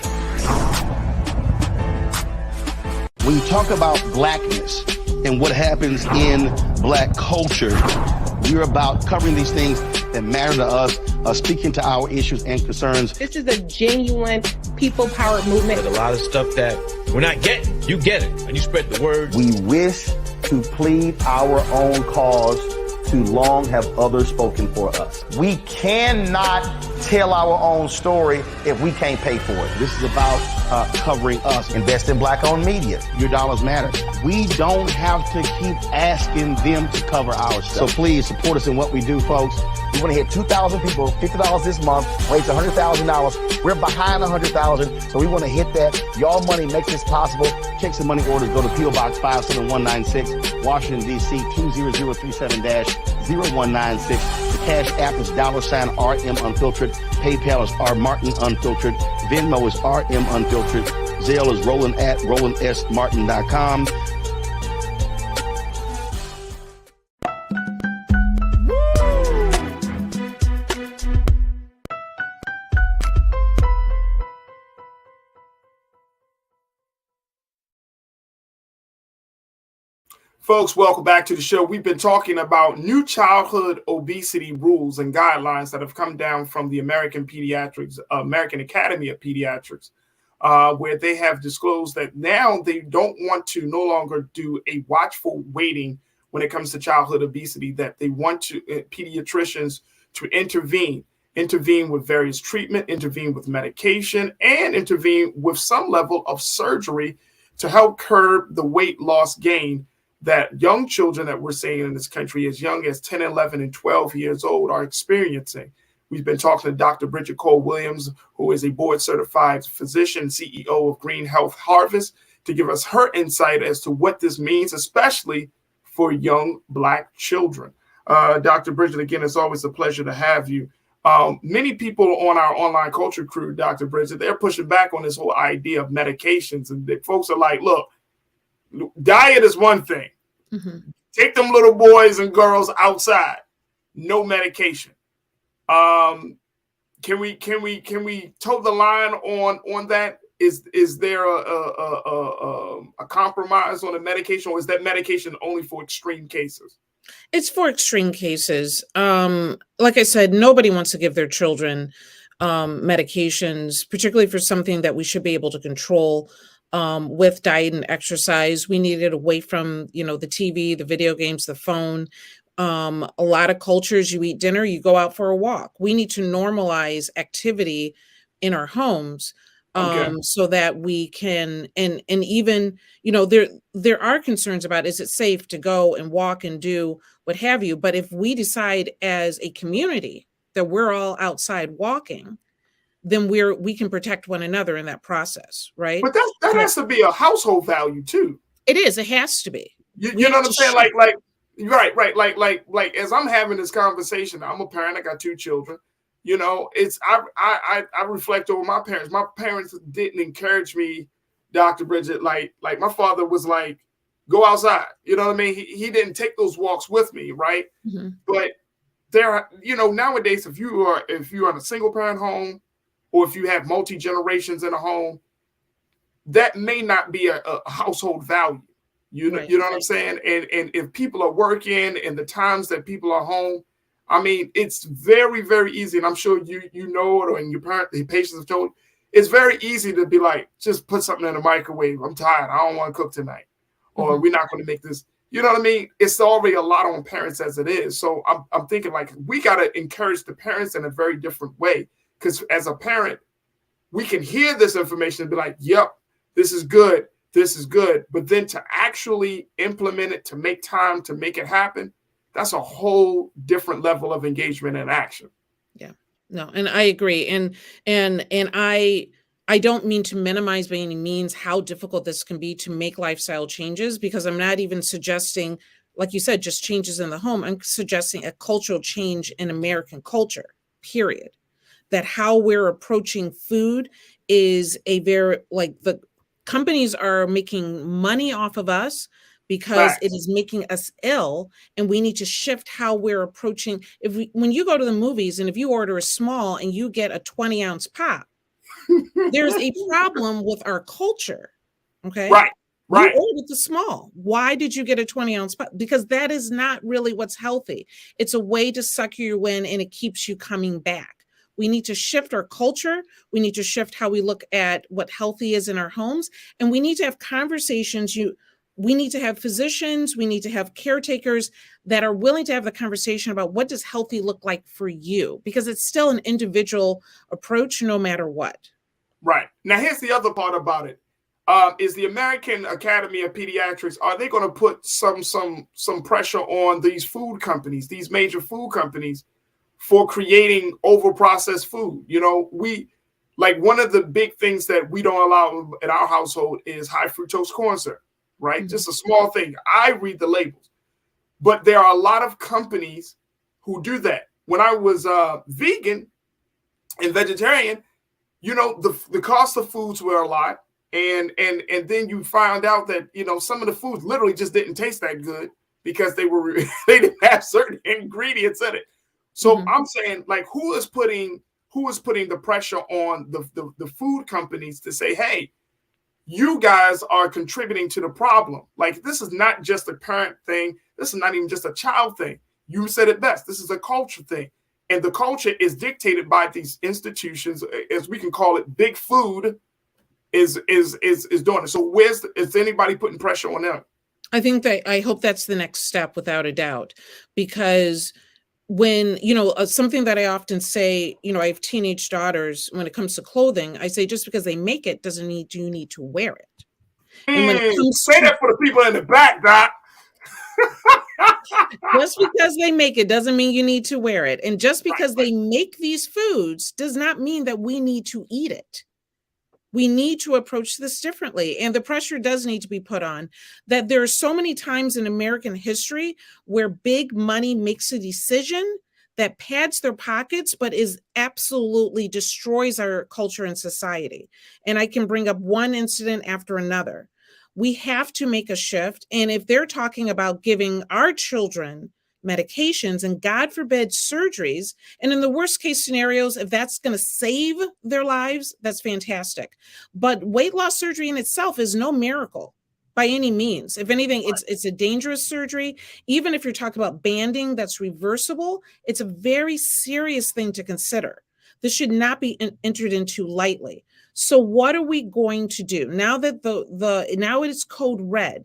When you talk about blackness and what happens in black culture, we're about covering these things that matter to us, speaking to our issues and concerns. This is a genuine people-powered movement. There's a lot of stuff that we're not getting. you get it, and you spread the word. We wish to plead our own cause. Too long have others spoken for us. We cannot tell our own story if we can't pay for it. This is about covering us. Invest in black-owned media. Your dollars matter. We don't have to keep asking them to cover our stuff. So please support us in what we do, folks. We want to hit 2,000 people, $50 this month, raise $100,000. We're behind 100,000, so we want to hit that. Y'all money makes this possible. Check some money orders. Go to P.O. Box 57196, Washington, D.C. 20037-0196. The Cash App is $RM Unfiltered. PayPal is R Martin Unfiltered. Venmo is RM Unfiltered. Zelle is Roland at RolandSMartin.com. Folks, welcome back to the show. We've been talking about new childhood obesity rules and guidelines that have come down from the American Academy of Pediatrics, where they have disclosed that now they don't want to no longer do a watchful waiting when it comes to childhood obesity, that they want to pediatricians to intervene with various treatment, intervene with medication, and intervene with some level of surgery to help curb the weight loss gain that young children that we're seeing in this country as young as 10, 11, and 12 years old are experiencing. We've been talking to Dr. Bridget Cole-Williams, who is a board-certified physician, CEO of Green Health Harvest, to give us her insight as to what this means, especially for young Black children. Dr. Bridget, again, it's always a pleasure to have you. Many people on our online culture crew, Dr. Bridget, they're pushing back on this whole idea of medications. And folks are like, look, diet is one thing. Mm-hmm. Take them little boys and girls outside. No medication. Can we toe the line on that? Is there a compromise on the medication, or is that medication only for extreme cases? It's for extreme cases. Like I said, nobody wants to give their children medications, particularly for something that we should be able to control. With diet and exercise, we need it away from, the TV, the video games, the phone. A lot of cultures, you eat dinner, you go out for a walk. We need to normalize activity in our homes, so that we can, and even, there are concerns about, is it safe to go and walk and do what have you? But if we decide as a community that we're all outside walking, then we can protect one another in that process, right? But that has to be a household value too. It is. It has to be. You know what I'm saying? Right. Like as I'm having this conversation, I'm a parent. I got 2 children. I reflect over my parents. My parents didn't encourage me, Dr. Bridget. Like my father was like, go outside. You know what I mean? He didn't take those walks with me, right? Mm-hmm. But there, nowadays, if you're in a single parent home, or if you have multi-generations in a home, that may not be a household value. You know what I'm saying? And if people are working and the times that people are home, I mean, it's very, very easy. And I'm sure you know it, or in the patients have told, it's very easy to be like, just put something in the microwave. I'm tired. I don't want to cook tonight. Or we're not going to make this. You know what I mean? It's already a lot on parents as it is. So I'm thinking like, we got to encourage the parents in a very different way. Because as a parent, we can hear this information and be like, yep, this is good. This is good. But then to actually implement it, to make time, to make it happen, that's a whole different level of engagement and action. Yeah, no, and I agree. And I don't mean to minimize by any means how difficult this can be to make lifestyle changes, because I'm not even suggesting, like you said, just changes in the home. I'm suggesting a cultural change in American culture, period. That how we're approaching food is a very, the companies are making money off of us because it is making us ill, and we need to shift how we're approaching. When you go to the movies and if you order a small and you get a 20-ounce pop, there's a problem with our culture. Okay. Right. You ordered the small. Why did you get a 20-ounce pop? Because that is not really what's healthy. It's a way to suck you in, and it keeps you coming back. We need to shift our culture. We need to shift how we look at what healthy is in our homes. And we need to have conversations. We need to have physicians. We need to have caretakers that are willing to have the conversation about what does healthy look like for you, because it's still an individual approach no matter what. Right. Now, here's the other part about it. Is the American Academy of Pediatrics, are they going to put some pressure on these food companies, these major food companies, for creating over-processed food? You know, one of the big things that we don't allow in our household is high fructose corn syrup, right? Just a small thing. I read the labels. But there are a lot of companies who do that. When I was vegan and vegetarian, you know, the cost of foods were a lot. And then you found out that, you know, some of the foods literally just didn't taste that good because they didn't have certain ingredients in it. So I'm saying, like, who is putting the pressure on the food companies to say, hey, you guys are contributing to the problem. Like, this is not just a parent thing. This is not even just a child thing. You said it best. This is a culture thing. And the culture is dictated by these institutions, as we can call it. Big food is doing it. So is anybody putting pressure on them? I hope that's the next step, without a doubt, because when, you know, something that I often say, you know, I have teenage daughters. When it comes to clothing, I say, just because they make it doesn't mean you need to wear it. And when it comes say that for the people in the back, Doc. Just because they make it doesn't mean you need to wear it. And just because they make these foods does not mean that we need to eat it. We need to approach this differently. And the pressure does need to be put on that. There are so many times in American history where big money makes a decision that pads their pockets, but is absolutely destroys our culture and society. And I can bring up one incident after another. We have to make a shift. And if they're talking about giving our children medications and, God forbid, surgeries, and in the worst case scenarios, if that's going to save their lives, that's fantastic. But weight loss surgery in itself is no miracle by any means. If anything, it's a dangerous surgery. Even if you're talking about banding that's reversible, it's a very serious thing to consider. This should not be entered into lightly. So what are we going to do now that now it is code red?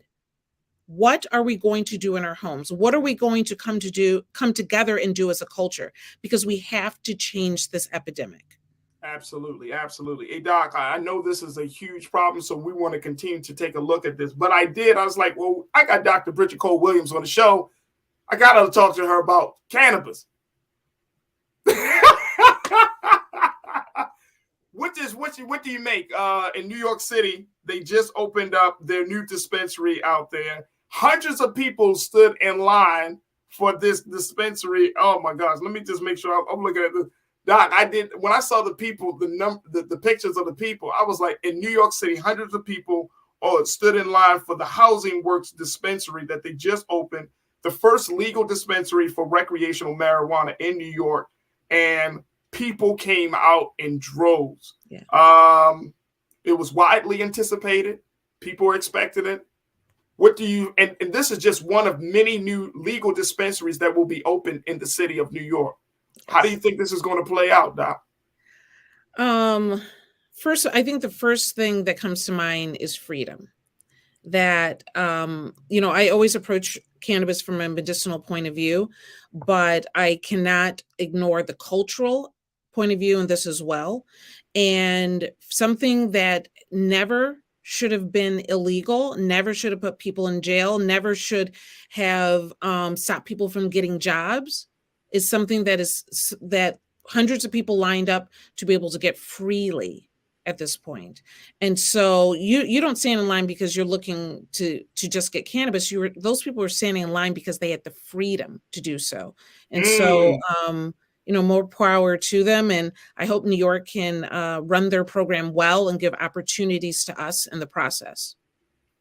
What are we going to do in our homes? What are we going to come together and do as a culture? Because we have to change this epidemic. Absolutely. Absolutely. Hey, Doc, I know this is a huge problem, so we want to continue to take a look at this. But I was like, well, I got Dr. Bridget Cole Williams on the show. I got to talk to her about cannabis. What do you make? In New York City, they just opened up their new dispensary out there. Hundreds of people stood in line for this dispensary. Oh my gosh! Let me just make sure I'm looking at this. Doc, when I saw the people, the pictures of the people, I was like, in New York City, hundreds of people stood in line for the Housing Works dispensary that they just opened, the first legal dispensary for recreational marijuana in New York, and people came out in droves. Yeah. It was widely anticipated. People were expecting it. And this is just one of many new legal dispensaries that will be open in the city of New York. How do you think this is going to play out, Doc? First, I think the first thing that comes to mind is freedom. That, I always approach cannabis from a medicinal point of view, but I cannot ignore the cultural point of view in this as well. And something that never should have been illegal, never should have put people in jail, never should have stopped people from getting jobs, is something that hundreds of people lined up to be able to get freely at this point. And so you don't stand in line because you're looking to just get cannabis. Those people were standing in line because they had the freedom to do so. And so more power to them. And I hope New York can run their program well and give opportunities to us in the process.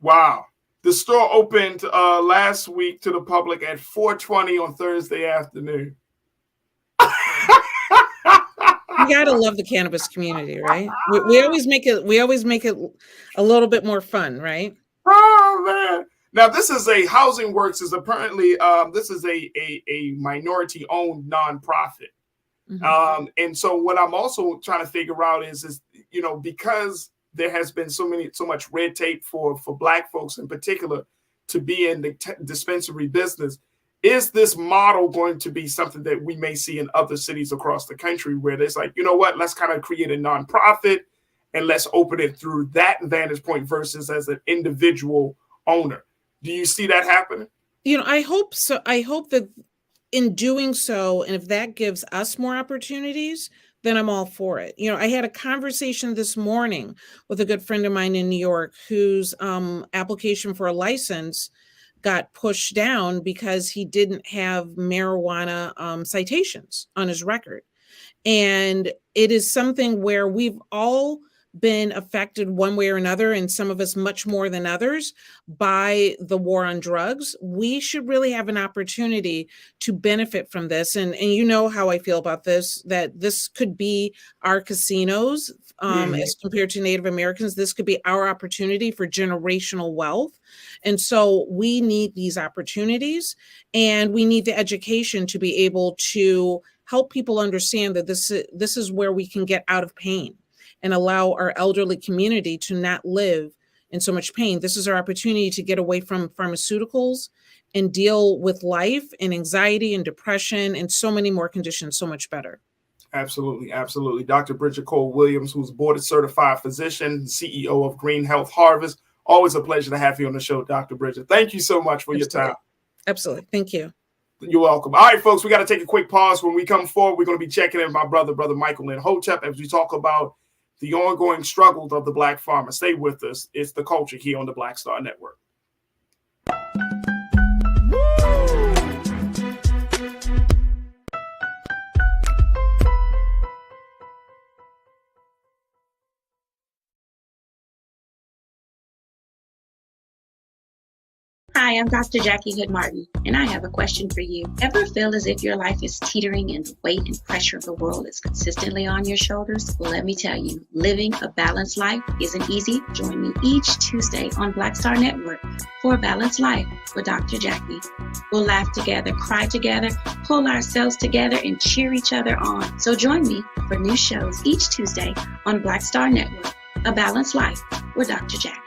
Wow. The store opened last week to the public at 4:20 on Thursday afternoon. You gotta love the cannabis community, right? We always make it a little bit more fun, right? Oh man. Now, this is a Housing Works is apparently this is a minority-owned nonprofit. Mm-hmm. And so what I'm also trying to figure out is, because there has been so much red tape for Black folks in particular to be in the dispensary business, is this model going to be something that we may see in other cities across the country where there's like, you know what, let's kind of create a nonprofit and let's open it through that vantage point versus as an individual owner? Do you see that happening? I hope so. I hope that in doing so, and if that gives us more opportunities, then I'm all for it. I had a conversation this morning with a good friend of mine in New York whose application for a license got pushed down because he didn't have marijuana citations on his record. And it is something where we've all been affected one way or another, and some of us much more than others, by the war on drugs. We should really have an opportunity to benefit from this. And you know how I feel about this, that this could be our casinos as compared to Native Americans. This could be our opportunity for generational wealth. And so we need these opportunities, and we need the education to be able to help people understand that this is where we can get out of pain and allow our elderly community to not live in so much pain. This is our opportunity to get away from pharmaceuticals and deal with life and anxiety and depression and so many more conditions so much better. Absolutely. Absolutely. Dr. Bridget Cole-Williams, who's board certified physician, CEO of Green Health Harvest. Always a pleasure to have you on the show, Dr. Bridget. Thank you so much for your time. Absolutely. Thank you. You're welcome. All right, folks, we got to take a quick pause. When we come forward, we're going to be checking in with my brother Michael and Hotep, as we talk about the ongoing struggles of the Black farmer. Stay with us. It's The Culture here on the Black Star Network. Hi, I'm Dr. Jackie Hood Martin, and I have a question for you. Ever feel as if your life is teetering and the weight and pressure of the world is consistently on your shoulders? Well, let me tell you, living a balanced life isn't easy. Join me each Tuesday on Black Star Network for A Balanced Life with Dr. Jackie. We'll laugh together, cry together, pull ourselves together, and cheer each other on. So join me for new shows each Tuesday on Black Star Network, A Balanced Life with Dr. Jackie.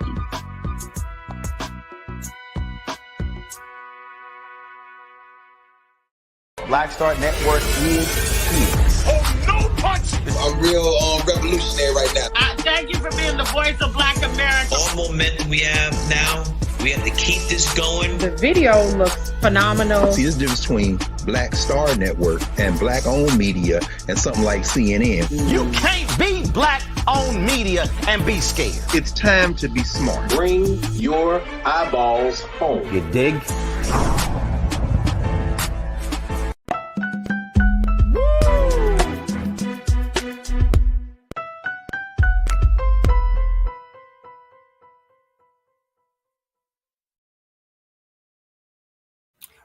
Black Star Network is here. Oh, no punch! I'm real revolutionary right now. Thank you for being the voice of Black America. All momentum we have now, we have to keep this going. The video looks phenomenal. See, there's a difference between Black Star Network and Black-owned media and something like CNN. You can't be Black-owned media and be scared. It's time to be smart. Bring your eyeballs home. You dig?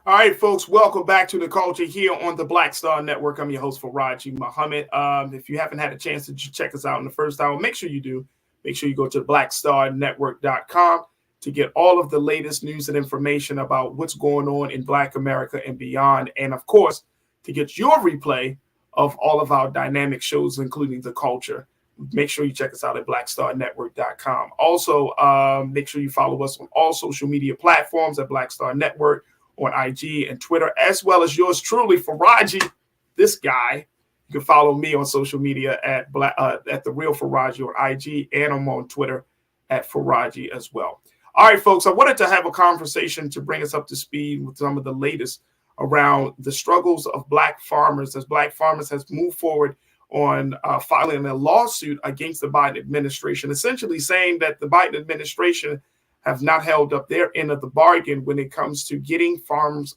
All right, folks, welcome back to The Culture here on the Black Star Network. I'm your host, Farajii Muhammad. If you haven't had a chance to check us out in the first hour, make sure you do. Make sure you go to blackstarnetwork.com to get all of the latest news and information about what's going on in Black America and beyond. And, of course, to get your replay of all of our dynamic shows, including The Culture, make sure you check us out at blackstarnetwork.com. Also, make sure you follow us on all social media platforms at Black Star Network, on IG and Twitter, as well as yours truly, Farajii, this guy. You can follow me on social media at The Real Farajii on IG, and I'm on Twitter at Farajii as well. All right, folks, I wanted to have a conversation to bring us up to speed with some of the latest around the struggles of Black farmers, as Black farmers has moved forward on filing a lawsuit against the Biden administration, essentially saying that the Biden administration have not held up their end of the bargain when it comes to getting farmers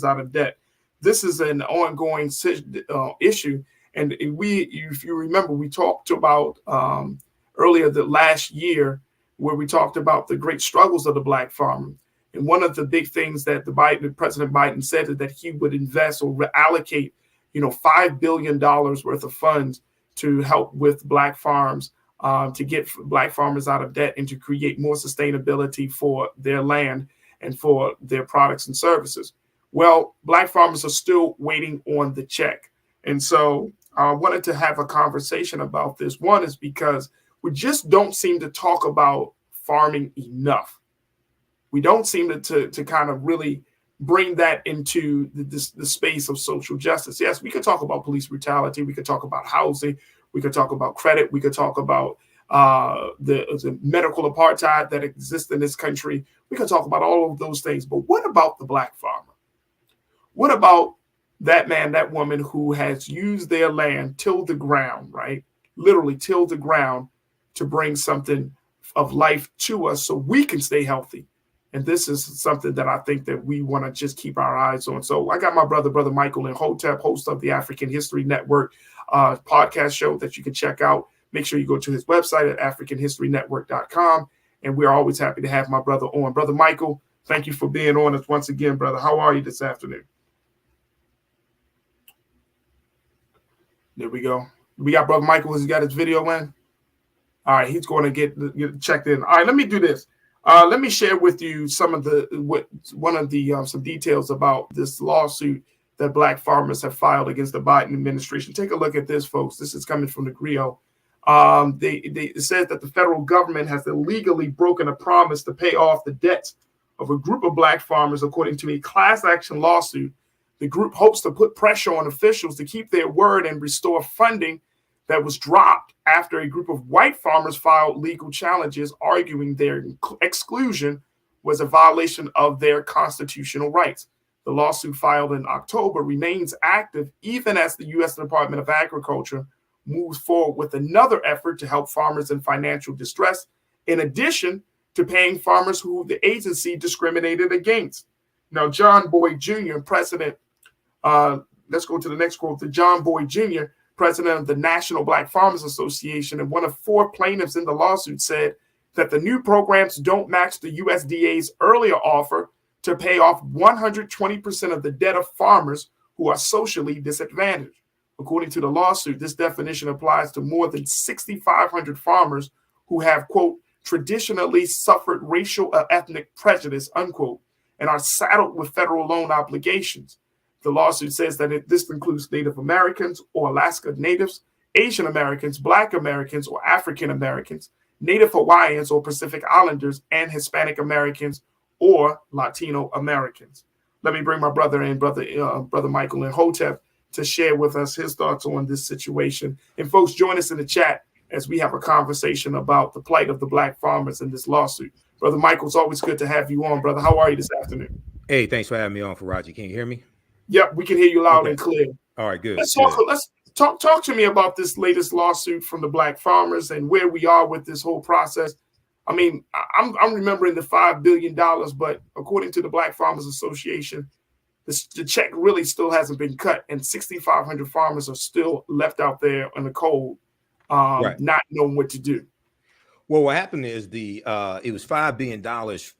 out of debt. This is an ongoing issue. And if you remember, we talked about earlier the last year where we talked about the great struggles of the Black farmer. And one of the big things that President Biden said is that he would invest or reallocate, $5 billion worth of funds to help with Black farms, to get Black farmers out of debt and to create more sustainability for their land and for their products and services. Well, Black farmers are still waiting on the check. And so I wanted to have a conversation about this. One is because we just don't seem to talk about farming enough. We don't seem to kind of really bring that into the space of social justice. Yes, we could talk about police brutality. We could talk about housing. We could talk about credit. We could talk about the medical apartheid that exists in this country. We could talk about all of those things. But what about the Black farmer? What about that man, that woman who has used their land, tilled the ground, right? Literally tilled the ground to bring something of life to us so we can stay healthy. And this is something that I think that we want to just keep our eyes on. So I got my brother Michael in Hotep, host of the African History Network podcast show that you can check out. Make sure you go to his website at africanhistorynetwork.com. And we're always happy to have my brother on. Brother Michael, thank you for being on us once again, brother. How are you this afternoon? There we go. We got brother Michael. Has he got his video in? All right, he's going to get checked in. All right, let me do this. Let me share with you some details about this lawsuit that Black farmers have filed against the Biden administration. Take a look at this, folks. This is coming from the Griot. It says that the federal government has illegally broken a promise to pay off the debts of a group of Black farmers, according to a class action lawsuit. The group hopes to put pressure on officials to keep their word and restore funding that was dropped after a group of white farmers filed legal challenges arguing their exclusion was a violation of their constitutional rights. The lawsuit filed in October remains active even as the U.S. Department of Agriculture moves forward with another effort to help farmers in financial distress, in addition to paying farmers who the agency discriminated against. Now, John Boyd Jr., president, let's go to the next quote. The John Boyd Jr., president of the National Black Farmers Association and one of 4 plaintiffs in the lawsuit, said that the new programs don't match the USDA's earlier offer to pay off 120% of the debt of farmers who are socially disadvantaged. According to the lawsuit, this definition applies to more than 6,500 farmers who have, quote, traditionally suffered racial or ethnic prejudice, unquote, and are saddled with federal loan obligations. The lawsuit says that this includes Native Americans or Alaska Natives, Asian Americans, Black Americans or African Americans, Native Hawaiians or Pacific Islanders, and Hispanic Americans or Latino Americans. Let me bring my brother in, brother Michael in Hotep, to share with us his thoughts on this situation. And folks, join us in the chat as we have a conversation about the plight of the Black farmers in this lawsuit. Brother Michael, it's always good to have you on, brother. How are you this afternoon? Hey, thanks for having me on, Farajii. Can you hear me? Yep, we can hear you loud and clear. All right, good. Let's talk to me about this latest lawsuit from the Black farmers and where we are with this whole process. I mean, I'm remembering the $5 billion, but according to the Black Farmers Association, the check really still hasn't been cut, and 6,500 farmers are still left out there in the cold, not knowing what to do. Well, what happened is it was $5 billion,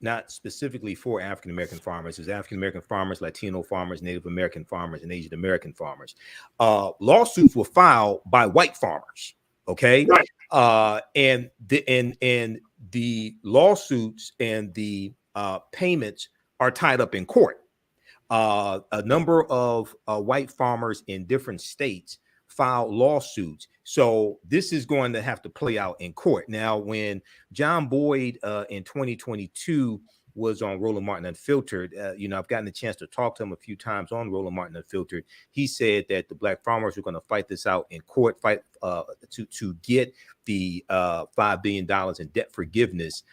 not specifically for African American farmers. It was African American farmers, Latino farmers, Native American farmers, and Asian American farmers. Lawsuits were filed by white farmers. Okay, right. And the lawsuits and the payments are tied up in court. A number of white farmers in different states filed lawsuits. So this is going to have to play out in court. Now, when John Boyd in 2022 was on Roland Martin Unfiltered, I've gotten a chance to talk to him a few times on Roland Martin Unfiltered. He said that the Black farmers are going to fight this out in court, to get the $5 billion in debt forgiveness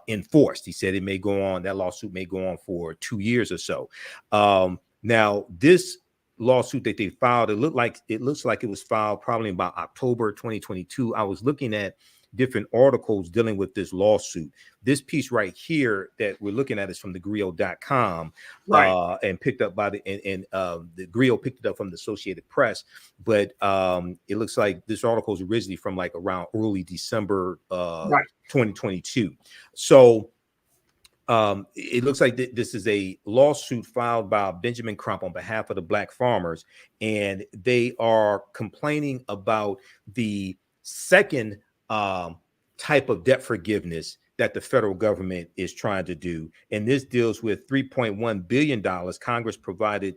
enforced. He said that lawsuit may go on for 2 years or so. Now, this lawsuit that they filed, it looks like it was filed probably about October 2022. I was looking at different articles dealing with this lawsuit. This piece right here that we're looking at is from thegrio.com, right, and picked up by the Griot picked it up from the Associated Press. But it looks like this article is originally from like around early December 2022. So it looks like this is a lawsuit filed by Benjamin Crump on behalf of the Black farmers, and they are complaining about the second type of debt forgiveness that the federal government is trying to do. And this deals with $3.1 billion. Congress provided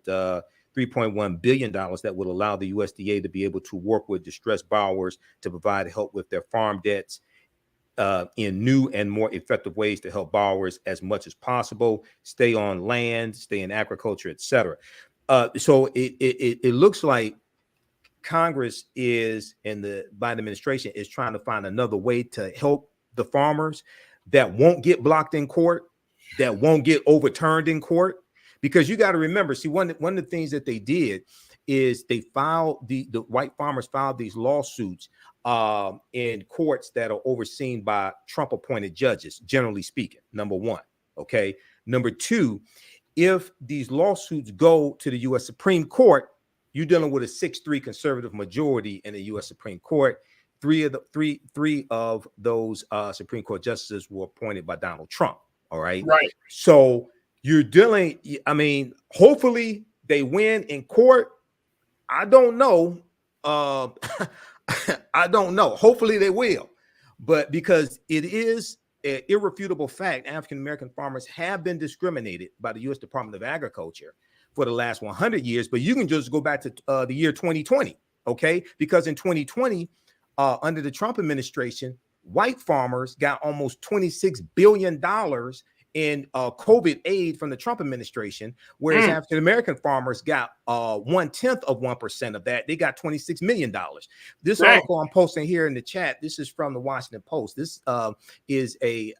$3.1 billion that would allow the USDA to be able to work with distressed borrowers to provide help with their farm debts in new and more effective ways to help borrowers as much as possible, stay on land, stay in agriculture, etc. So it looks like Congress is, and the Biden administration is trying to find another way to help the farmers that won't get blocked in court, that won't get overturned in court. Because you got to remember, see, one of the things that they did is they filed, the white farmers filed these lawsuits in courts that are overseen by Trump appointed judges, generally speaking, number one. Okay. Number two, if these lawsuits go to the U.S. Supreme Court, you're dealing with a 6-3 conservative majority in the U.S. Supreme Court. Three of those Supreme Court justices were appointed by Donald Trump. All right. Right. So you're dealing, I mean, hopefully they win in court. I don't know. I don't know. Hopefully they will. But because it is an irrefutable fact, African-American farmers have been discriminated by the U.S. Department of Agriculture for the last 100 years. But you can just go back to the year 2020, okay? Because in 2020, under the Trump administration, white farmers got almost $26 billion in COVID aid from the Trump administration, whereas African-American farmers got 0.1% of that. They got $26 million. This article I'm posting here in the chat, this is from the Washington Post. This is a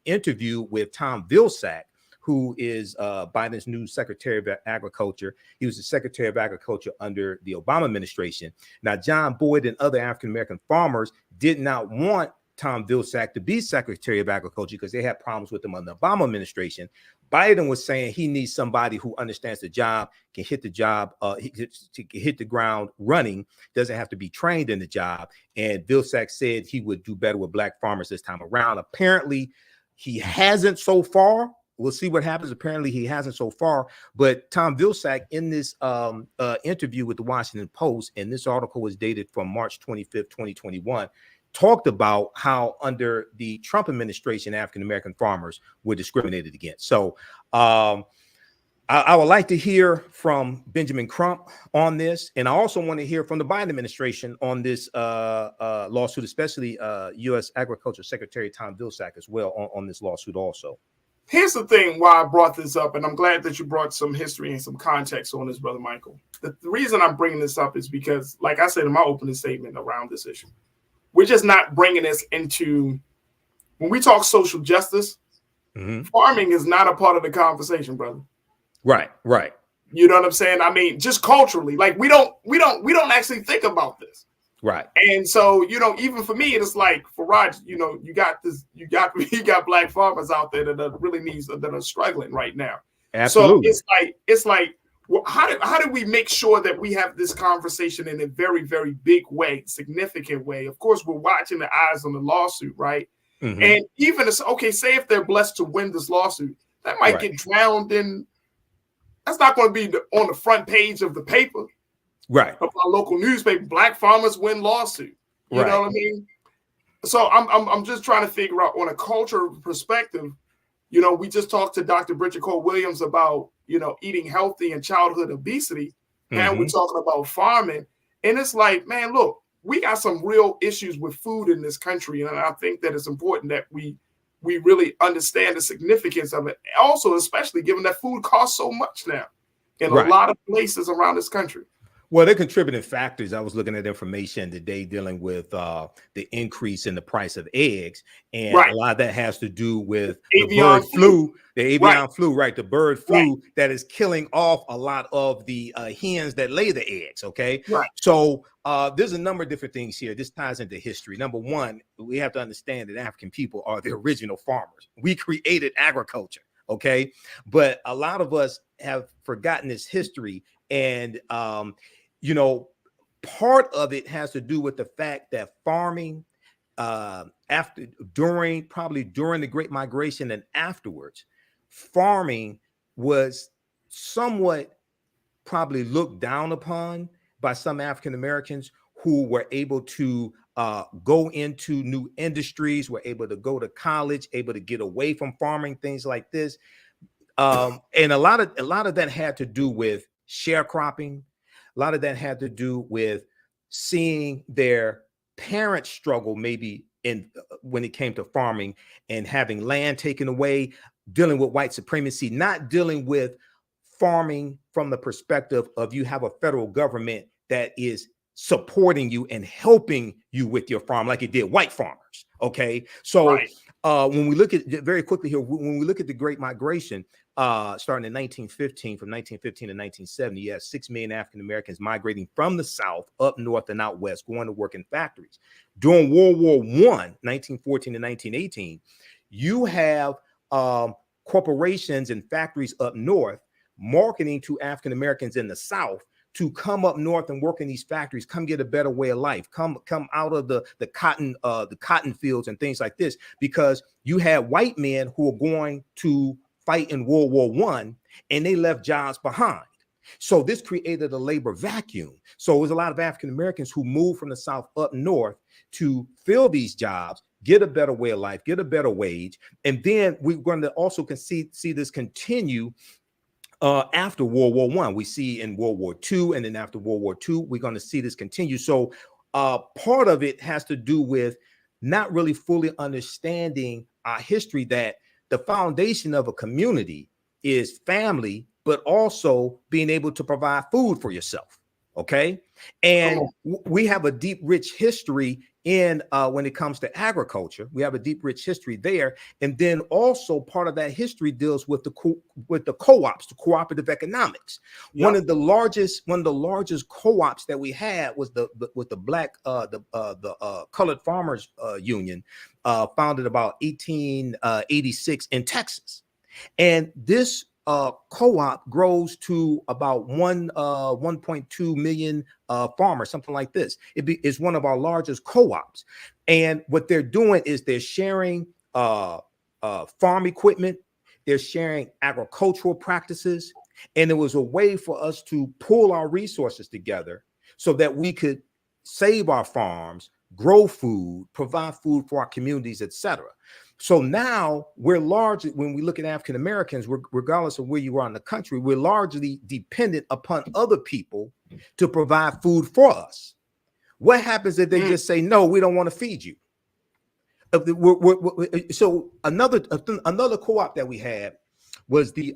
interview with Tom Vilsack, who is Biden's new Secretary of Agriculture. He was the Secretary of Agriculture under the Obama administration. Now, John Boyd and other African-American farmers did not want Tom Vilsack to be Secretary of Agriculture because they had problems with him under the Obama administration. Biden was saying he needs somebody who understands the job, can hit the job, hit the ground running, doesn't have to be trained in the job. And Vilsack said he would do better with black farmers this time around. Apparently, he hasn't so far. We'll see what happens. Apparently, he hasn't so far. But Tom Vilsack, in this interview with the Washington Post, and this article was dated from March 25th, 2021, talked about how under the Trump administration, African-American farmers were discriminated against. So I would like to hear from Benjamin Crump on this. And I also want to hear from the Biden administration on this lawsuit, especially U.S. Agriculture Secretary Tom Vilsack as well on this lawsuit also. Here's the thing why I brought this up, and I'm glad that you brought some history and some context on this, Brother Michael. The reason I'm bringing this up is because, like I said in my opening statement around this issue, we're just not bringing this into, when we talk social justice, farming is not a part of the conversation, brother. Right. You know what I'm saying? I mean, just culturally, like we don't actually think about this. Right. And so, you know, even for me, it's like, Farajii, you know, you got black farmers out there that are struggling right now. Absolutely. So it's like, well, how do we make sure that we have this conversation in a very, very big way, significant way? Of course, we're watching the eyes on the lawsuit, right? And even say if they're blessed to win this lawsuit, that might get drowned in. That's not going to be on the front page of the paper, right? Of our local newspaper. Black farmers win lawsuit. You know what I mean? So I'm just trying to figure out on a cultural perspective. You know, we just talked to Dr. Bridget Cole Williams about, you know, eating healthy and childhood obesity. And we're talking about farming. And it's like, man, look, we got some real issues with food in this country. And I think that it's important that we really understand the significance of it. Also, especially given that food costs so much now in a lot of places around this country. Well, they're contributing factors. I was looking at information today dealing with the increase in the price of eggs. And a lot of that has to do with the bird flu, the avian flu, the bird flu that is killing off a lot of the hens that lay the eggs. Okay. So there's a number of different things here. This ties into history. Number one, we have to understand that African people are the original farmers. We created agriculture. Okay. But a lot of us have forgotten this history. And, you know, part of it has to do with the fact that farming during the Great Migration and afterwards, farming was somewhat probably looked down upon by some African Americans who were able to go into new industries, were able to go to college, able to get away from farming, things like this. And a lot of that had to do with sharecropping. A lot of that had to do with seeing their parents struggle, maybe when it came to farming and having land taken away, dealing with white supremacy, not dealing with farming from the perspective of you have a federal government that is supporting you and helping you with your farm like it did white farmers. Okay. So when we look at very quickly here, when we look at the Great Migration, starting in 1915, from 1915 to 1970, you had 6 million African Americans migrating from the South up north and out west, going to work in factories. During World War I, 1914 to 1918, you have corporations and factories up north marketing to African Americans in the South to come up north and work in these factories, come get a better way of life, come out of the cotton fields and things like this, because you had white men who were going to fight in World War I and they left jobs behind. So this created a labor vacuum. So it was a lot of African Americans who moved from the South up north to fill these jobs, get a better way of life, get a better wage. And then we're going to also see this continue after World War I. We see in World War II, and then after World War II, we're going to see this continue. So part of it has to do with not really fully understanding our history, that the foundation of a community is family, but also being able to provide food for yourself. Okay. And we have a deep, rich history in when it comes to agriculture. We have a deep, rich history there. And then also part of that history deals with the co-ops, the cooperative economics. Yep. One of the largest co-ops that we had was the Colored Farmers Union, founded about 1886 in Texas. And this co-op grows to about 1.2 million farmers, something like this. It's one of our largest co-ops. And what they're doing is they're sharing farm equipment, they're sharing agricultural practices, and it was a way for us to pool our resources together so that we could save our farms, grow food, provide food for our communities, etc. So now we're largely, when we look at African Americans, regardless of where you are in the country, we're largely dependent upon other people to provide food for us. What happens if they just say, no, we don't want to feed you? So another co-op that we had was the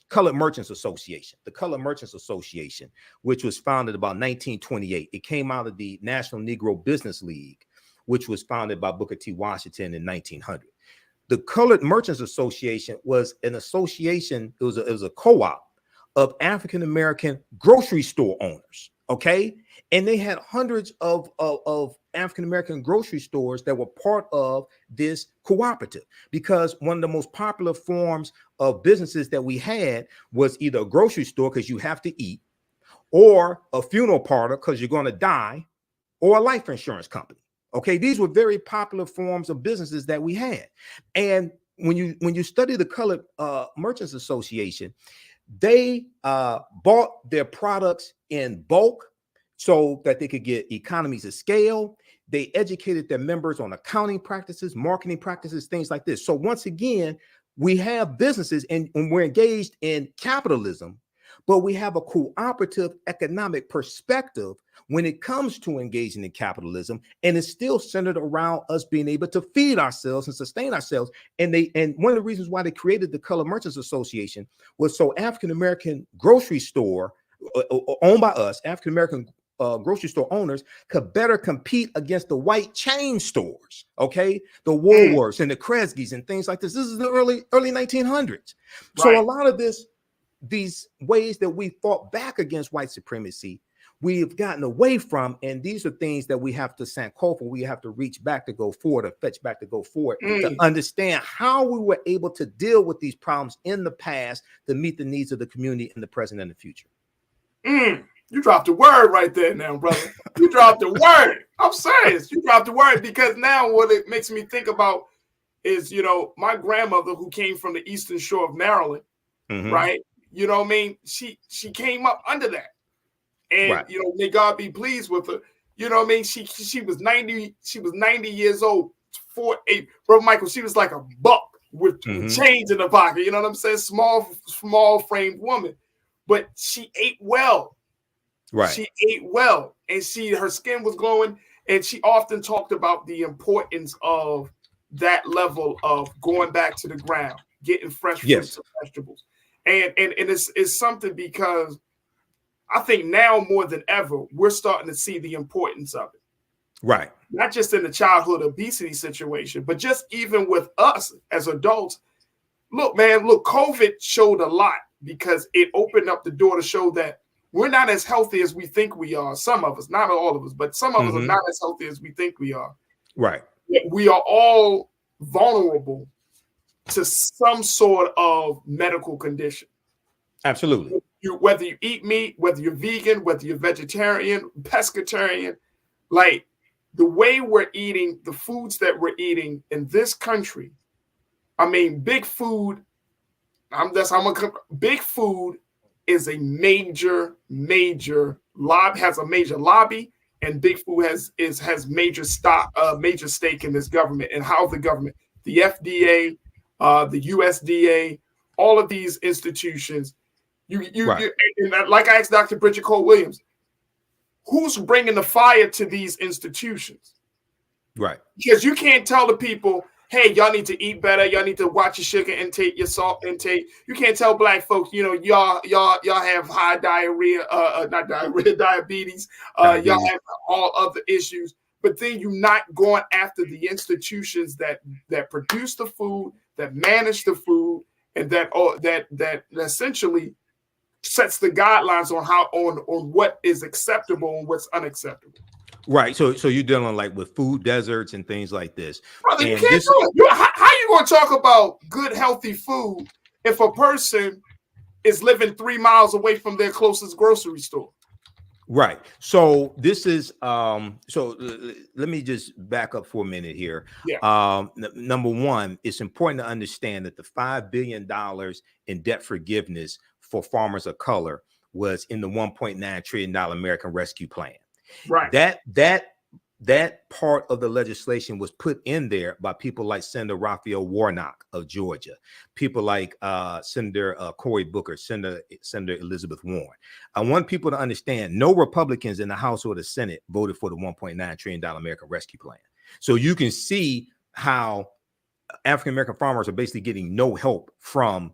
Colored Merchants Association, the Colored Merchants Association, which was founded about 1928. It came out of the National Negro Business League, which was founded by Booker T. Washington in 1900. The Colored Merchants Association was an association, it was a co-op of African-American grocery store owners, okay? And they had hundreds of African-American grocery stores that were part of this cooperative, because one of the most popular forms of businesses that we had was either a grocery store, because you have to eat, or a funeral parlor, because you're going to die, or a life insurance company. Okay, these were very popular forms of businesses that we had. And when you study the Colored Merchants Association, they bought their products in bulk so that they could get economies of scale. They educated their members on accounting practices, marketing practices, things like this. So once again, we have businesses and we're engaged in capitalism, but we have a cooperative economic perspective when it comes to engaging in capitalism, and it's still centered around us being able to feed ourselves and sustain ourselves. And one of the reasons why they created the Colored Merchants Association was so African-American grocery store owned by us, African-American grocery store owners, could better compete against the white chain stores, okay? The Woolworths and the Kresge's and things like this. This is the early 1900s. Right. So a lot of these ways that we fought back against white supremacy, we've gotten away from, and these are things that we have to sankofa, we have to reach back to go forward, or fetch back to go forward, to understand how we were able to deal with these problems in the past to meet the needs of the community in the present and the future. You dropped a word right there now, brother. You dropped a word. I'm serious. You dropped a word, because now what it makes me think about is, my grandmother, who came from the Eastern Shore of Maryland, right? You know what I mean? She came up under that. And may God be pleased with her. You know what I mean? She was 90 years old. Brother Michael, she was like a buck with chains in the pocket. You know what I'm saying? Small framed woman, but she ate well. Right. She ate well, and her skin was glowing. And she often talked about the importance of that level of going back to the ground, getting fresh fruits and vegetables. And it's something, because I think now more than ever, we're starting to see the importance of it. Right. Not just in the childhood obesity situation, but just even with us as adults. Look, COVID showed a lot, because it opened up the door to show that we're not as healthy as we think we are. Some of us, not all of us, but some of us are not as healthy as we think we are. Right. We are all vulnerable to some sort of medical condition. Absolutely. Whether you eat meat, whether you're vegan, whether you're vegetarian, pescatarian, like the way we're eating, the foods that we're eating in this country, I mean, big food, big food is a major lobby, has a major lobby, and big food has major stake in this government, and how the government, the FDA, the USDA, all of these institutions, and like I asked Dr. Bridget Cole Williams, who's bringing the fire to these institutions? Right. Because you can't tell the people, hey, y'all need to eat better. Y'all need to watch your sugar intake, your salt intake. You can't tell black folks, y'all have high diarrhea, not diarrhea, diabetes. Y'all have all other issues. But then you're not going after the institutions that produce the food, that manage the food, and that essentially sets the guidelines on what is acceptable and what's unacceptable. Right. So you're dealing like with food deserts and things like this. Brother, you can't do it. How you going to talk about good, healthy food if a person is living 3 miles away from their closest grocery store? Right. So this is so let me just back up for a minute here. Yeah. Number one, it's important to understand that the $5 billion in debt forgiveness for farmers of color was in the $1.9 trillion American Rescue Plan. Right. That part of the legislation was put in there by people like Senator Raphael Warnock of Georgia, people like Senator Cory Booker, Senator Elizabeth Warren. I want people to understand no Republicans in the House or the Senate voted for the $1.9 trillion American Rescue Plan. So you can see how African-American farmers are basically getting no help from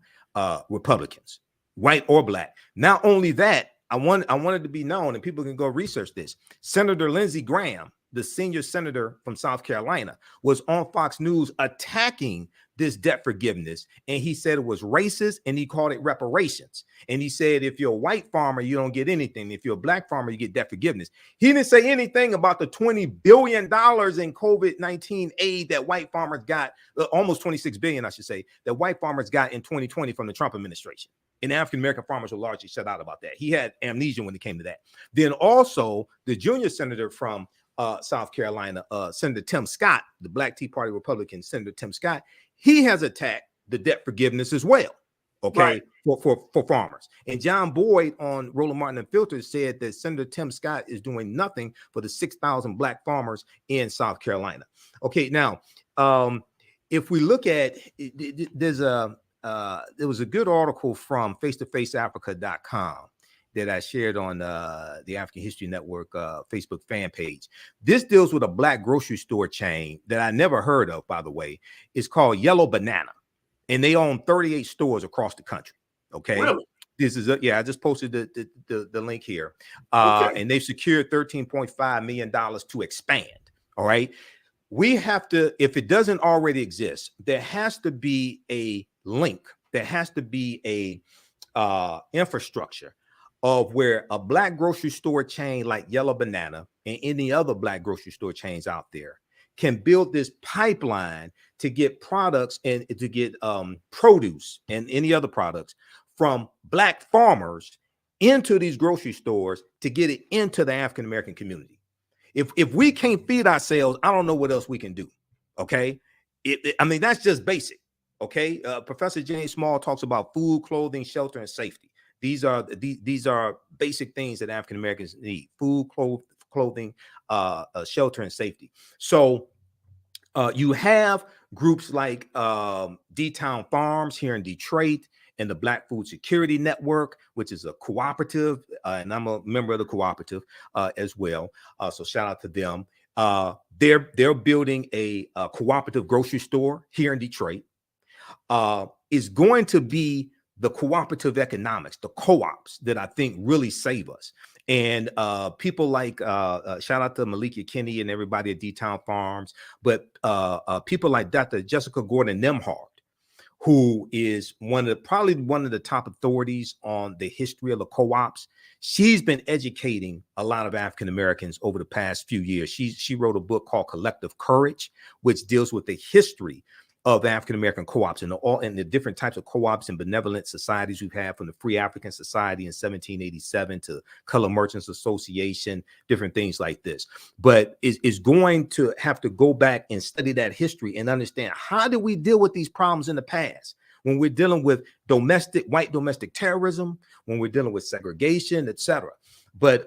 Republicans, white or black. Not only that, I wanted to be known, and people can go research this. Senator Lindsey Graham, the senior senator from South Carolina, was on Fox News attacking this debt forgiveness. And he said it was racist, and he called it reparations. And he said, if you're a white farmer, you don't get anything. If you're a black farmer, you get debt forgiveness. He didn't say anything about the $20 billion in COVID-19 aid that white farmers got, almost $26 billion, I should say, that white farmers got in 2020 from the Trump administration. And African-American farmers were largely shut out about that. He had amnesia when it came to that. Then also the junior senator from South Carolina, Senator Tim Scott, the Black Tea Party Republican, Senator Tim Scott, he has attacked the debt forgiveness as well, okay, right, for farmers. And John Boyd on Roland Martin Unfiltered said that Senator Tim Scott is doing nothing for the 6,000 black farmers in South Carolina. Okay, now, if we look at, there was a good article from face-to-faceafrica.com that I shared on the African History Network Facebook fan page. This deals with a black grocery store chain that I never heard of, by the way. It's called Yellow Banana, and they own 38 stores across the country. Okay. Really? This is I just posted the link here. And they've secured $13.5 million to expand. All right. We have to, if it doesn't already exist, there has to be a link. There has to be a infrastructure of where a black grocery store chain like Yellow Banana and any other black grocery store chains out there can build this pipeline to get products and to get produce and any other products from black farmers into these grocery stores to get it into the African-American community. If we can't feed ourselves, I don't know what else we can do. Okay. I mean, that's just basic. Okay. Professor James Small talks about food, clothing, shelter, and safety. These are basic things that African Americans need: food, clothing, shelter, and safety. So You have groups like D-Town Farms here in Detroit and the Black Food Security Network, which is a cooperative, and I'm a member of the cooperative as well. So shout out to them. They're building a cooperative grocery store here in Detroit. Is going to be the cooperative economics, the co-ops that I think really save us. And people like shout out to Malika Kinney and everybody at D-Town Farms, but people like Dr. Jessica Gordon Nemhard, who is probably one of the top authorities on the history of the co-ops. She's been educating a lot of African Americans over the past few years. She wrote a book called Collective Courage, which deals with the history of African American co-ops and the different types of co-ops and benevolent societies we've had, from the Free African Society in 1787 to Color Merchants Association, different things like this. But is going to have to go back and study that history and understand, how did we deal with these problems in the past when we're dealing with white domestic terrorism, when we're dealing with segregation, etc. But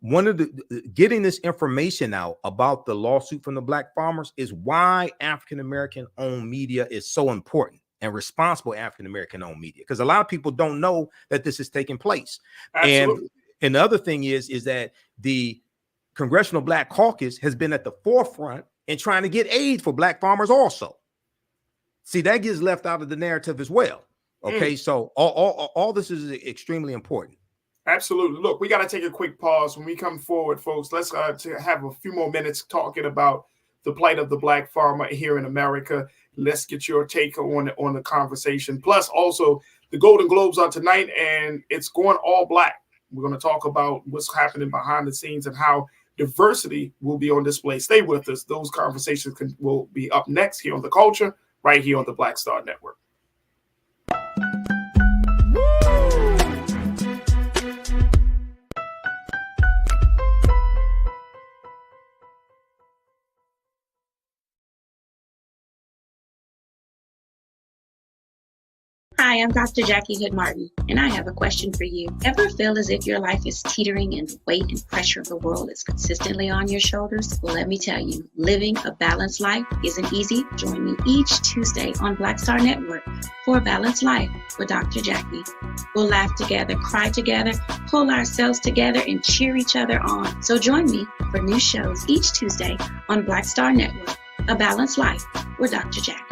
one of the getting this information out about the lawsuit from the Black farmers is why African American owned media is so important, and responsible African American owned media, because a lot of people don't know that this is taking place. Absolutely. And the other thing is that the Congressional Black Caucus has been at the forefront in trying to get aid for Black farmers also. See, that gets left out of the narrative as well. Okay, so all this is extremely important. Absolutely. Look, we got to take a quick pause. When we come forward, folks, let's have a few more minutes talking about the plight of the Black farmer here in America. Let's get your take on the conversation. Plus, also, the Golden Globes are tonight, and it's going all Black. We're going to talk about what's happening behind the scenes and how diversity will be on display. Stay with us. Those conversations will be up next here on The Culture, right here on the Black Star Network. Hi, I'm Dr. Jackie Hood Martin, and I have a question for you. Ever feel as if your life is teetering and the weight and pressure of the world is consistently on your shoulders? Well, let me tell you, living a balanced life isn't easy. Join me each Tuesday on Black Star Network for A Balanced Life with Dr. Jackie. We'll laugh together, cry together, pull ourselves together, and cheer each other on. So join me for new shows each Tuesday on Black Star Network, A Balanced Life with Dr. Jackie.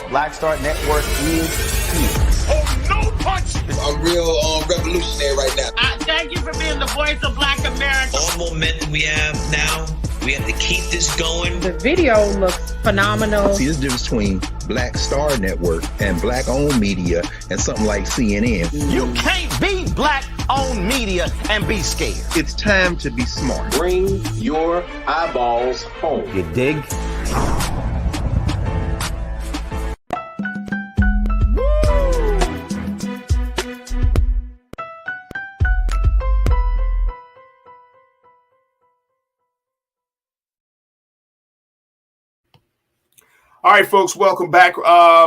Black Star Network is here. Oh, no punch! I'm real revolutionary right now. Thank you for being the voice of Black America. All momentum we have now, we have to keep this going. The video looks phenomenal. See, there's a difference between Black Star Network and Black-owned media and something like CNN. You can't be Black-owned media and be scared. It's time to be smart. Bring your eyeballs home. You dig? All right, folks, welcome back.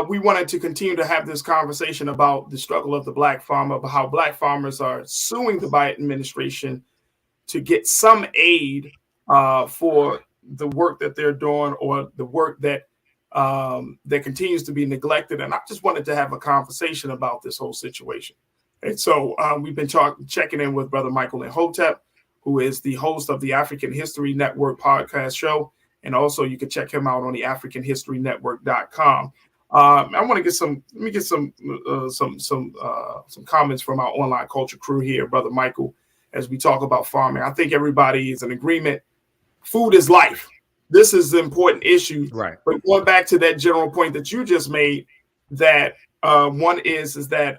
We wanted to continue to have this conversation about the struggle of the Black farmer, about how Black farmers are suing the Biden administration to get some aid for the work that they're doing, or the work that that continues to be neglected. And I just wanted to have a conversation about this whole situation. And so we've been checking in with Brother Michael Nhotep, who is the host of the African History Network podcast show. And also, you can check him out on the AfricanHistoryNetwork.com. I want to get some comments from our online culture crew here, Brother Michael, as we talk about farming. I think everybody is in agreement. Food is life. This is an important issue. Right. But going back to that general point that you just made, that one is that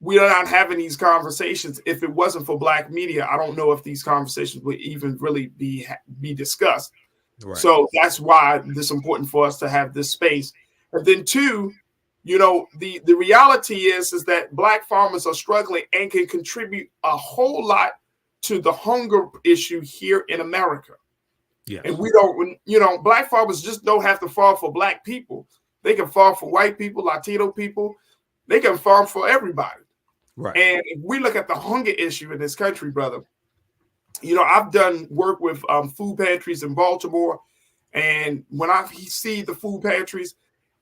we are not having these conversations. If it wasn't for Black media, I don't know if these conversations would even really be discussed. Right. So that's why it's important for us to have this space. And then two, the reality is that Black farmers are struggling and can contribute a whole lot to the hunger issue here in America. Yes. And we don't, Black farmers just don't have to farm for Black people. They can farm for white people, Latino people. They can farm for everybody. Right. And if we look at the hunger issue in this country, brother, you know, I've done work with food pantries in Baltimore. And when I see the food pantries,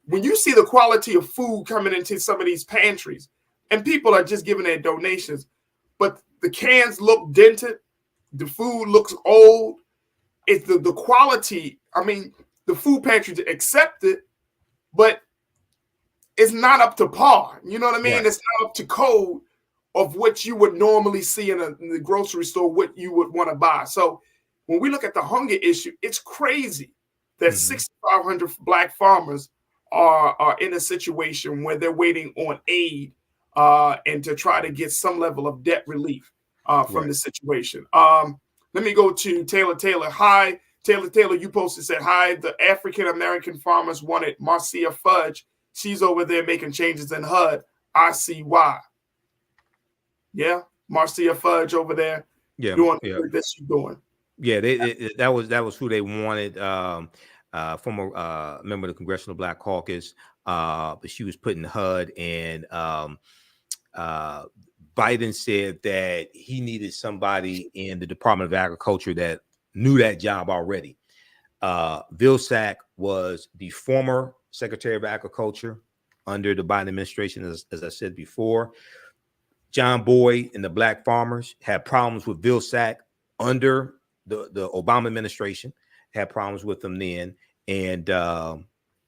when you see the quality of food coming into some of these pantries, and people are just giving their donations, but the cans look dented, the food looks old. It's the quality. I mean, the food pantries accept it, but it's not up to par. You know what I mean? Right. It's not up to code of what you would normally see in the grocery store, what you would want to buy. So when we look at the hunger issue, it's crazy that 6,500 black farmers are in a situation where they're waiting on aid and to try to get some level of debt relief from the situation. Let me go to Taylor. Taylor, hi. Taylor, you posted, said, hi, the African-American farmers wanted Marcia Fudge. She's over there making changes in HUD. I see why. Yeah, Marcia Fudge over there doing what she's doing. Yeah, that was who they wanted. Former member of the Congressional Black Caucus, but she was put in HUD, and Biden said that he needed somebody in the Department of Agriculture that knew that job already. Vilsack was the former Secretary of Agriculture under the Biden administration, as I said before. John Boyd and the black farmers had problems with Vilsack under the Obama administration, had problems with them then. And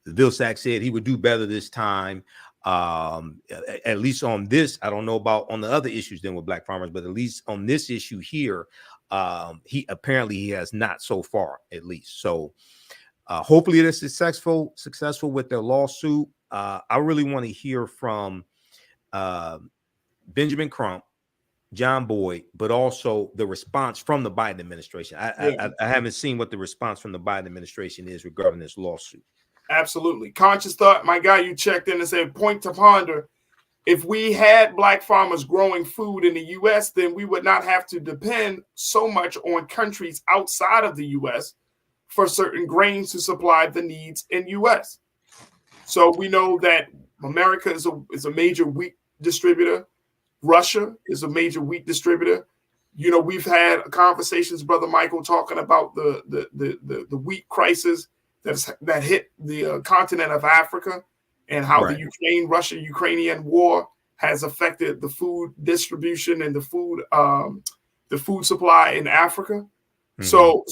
Vilsack said he would do better this time. At least on this, I don't know about on the other issues then with black farmers, but at least on this issue here, he has not so far, at least. So hopefully they're successful with their lawsuit. I really want to hear from Benjamin Crump, John Boyd, but also the response from the Biden administration. I haven't seen what the response from the Biden administration is regarding this lawsuit. Absolutely. Conscious Thought, my guy, you checked in and said, point to ponder. If we had black farmers growing food in the U.S., then we would not have to depend so much on countries outside of the U.S. for certain grains to supply the needs in U.S. So we know that America is a major wheat distributor. Russia is a major wheat distributor. You know, we've had conversations, Brother Michael, talking about the wheat crisis that hit the continent of Africa, and how the Russia-Ukrainian war has affected the food distribution and the food supply in Africa. So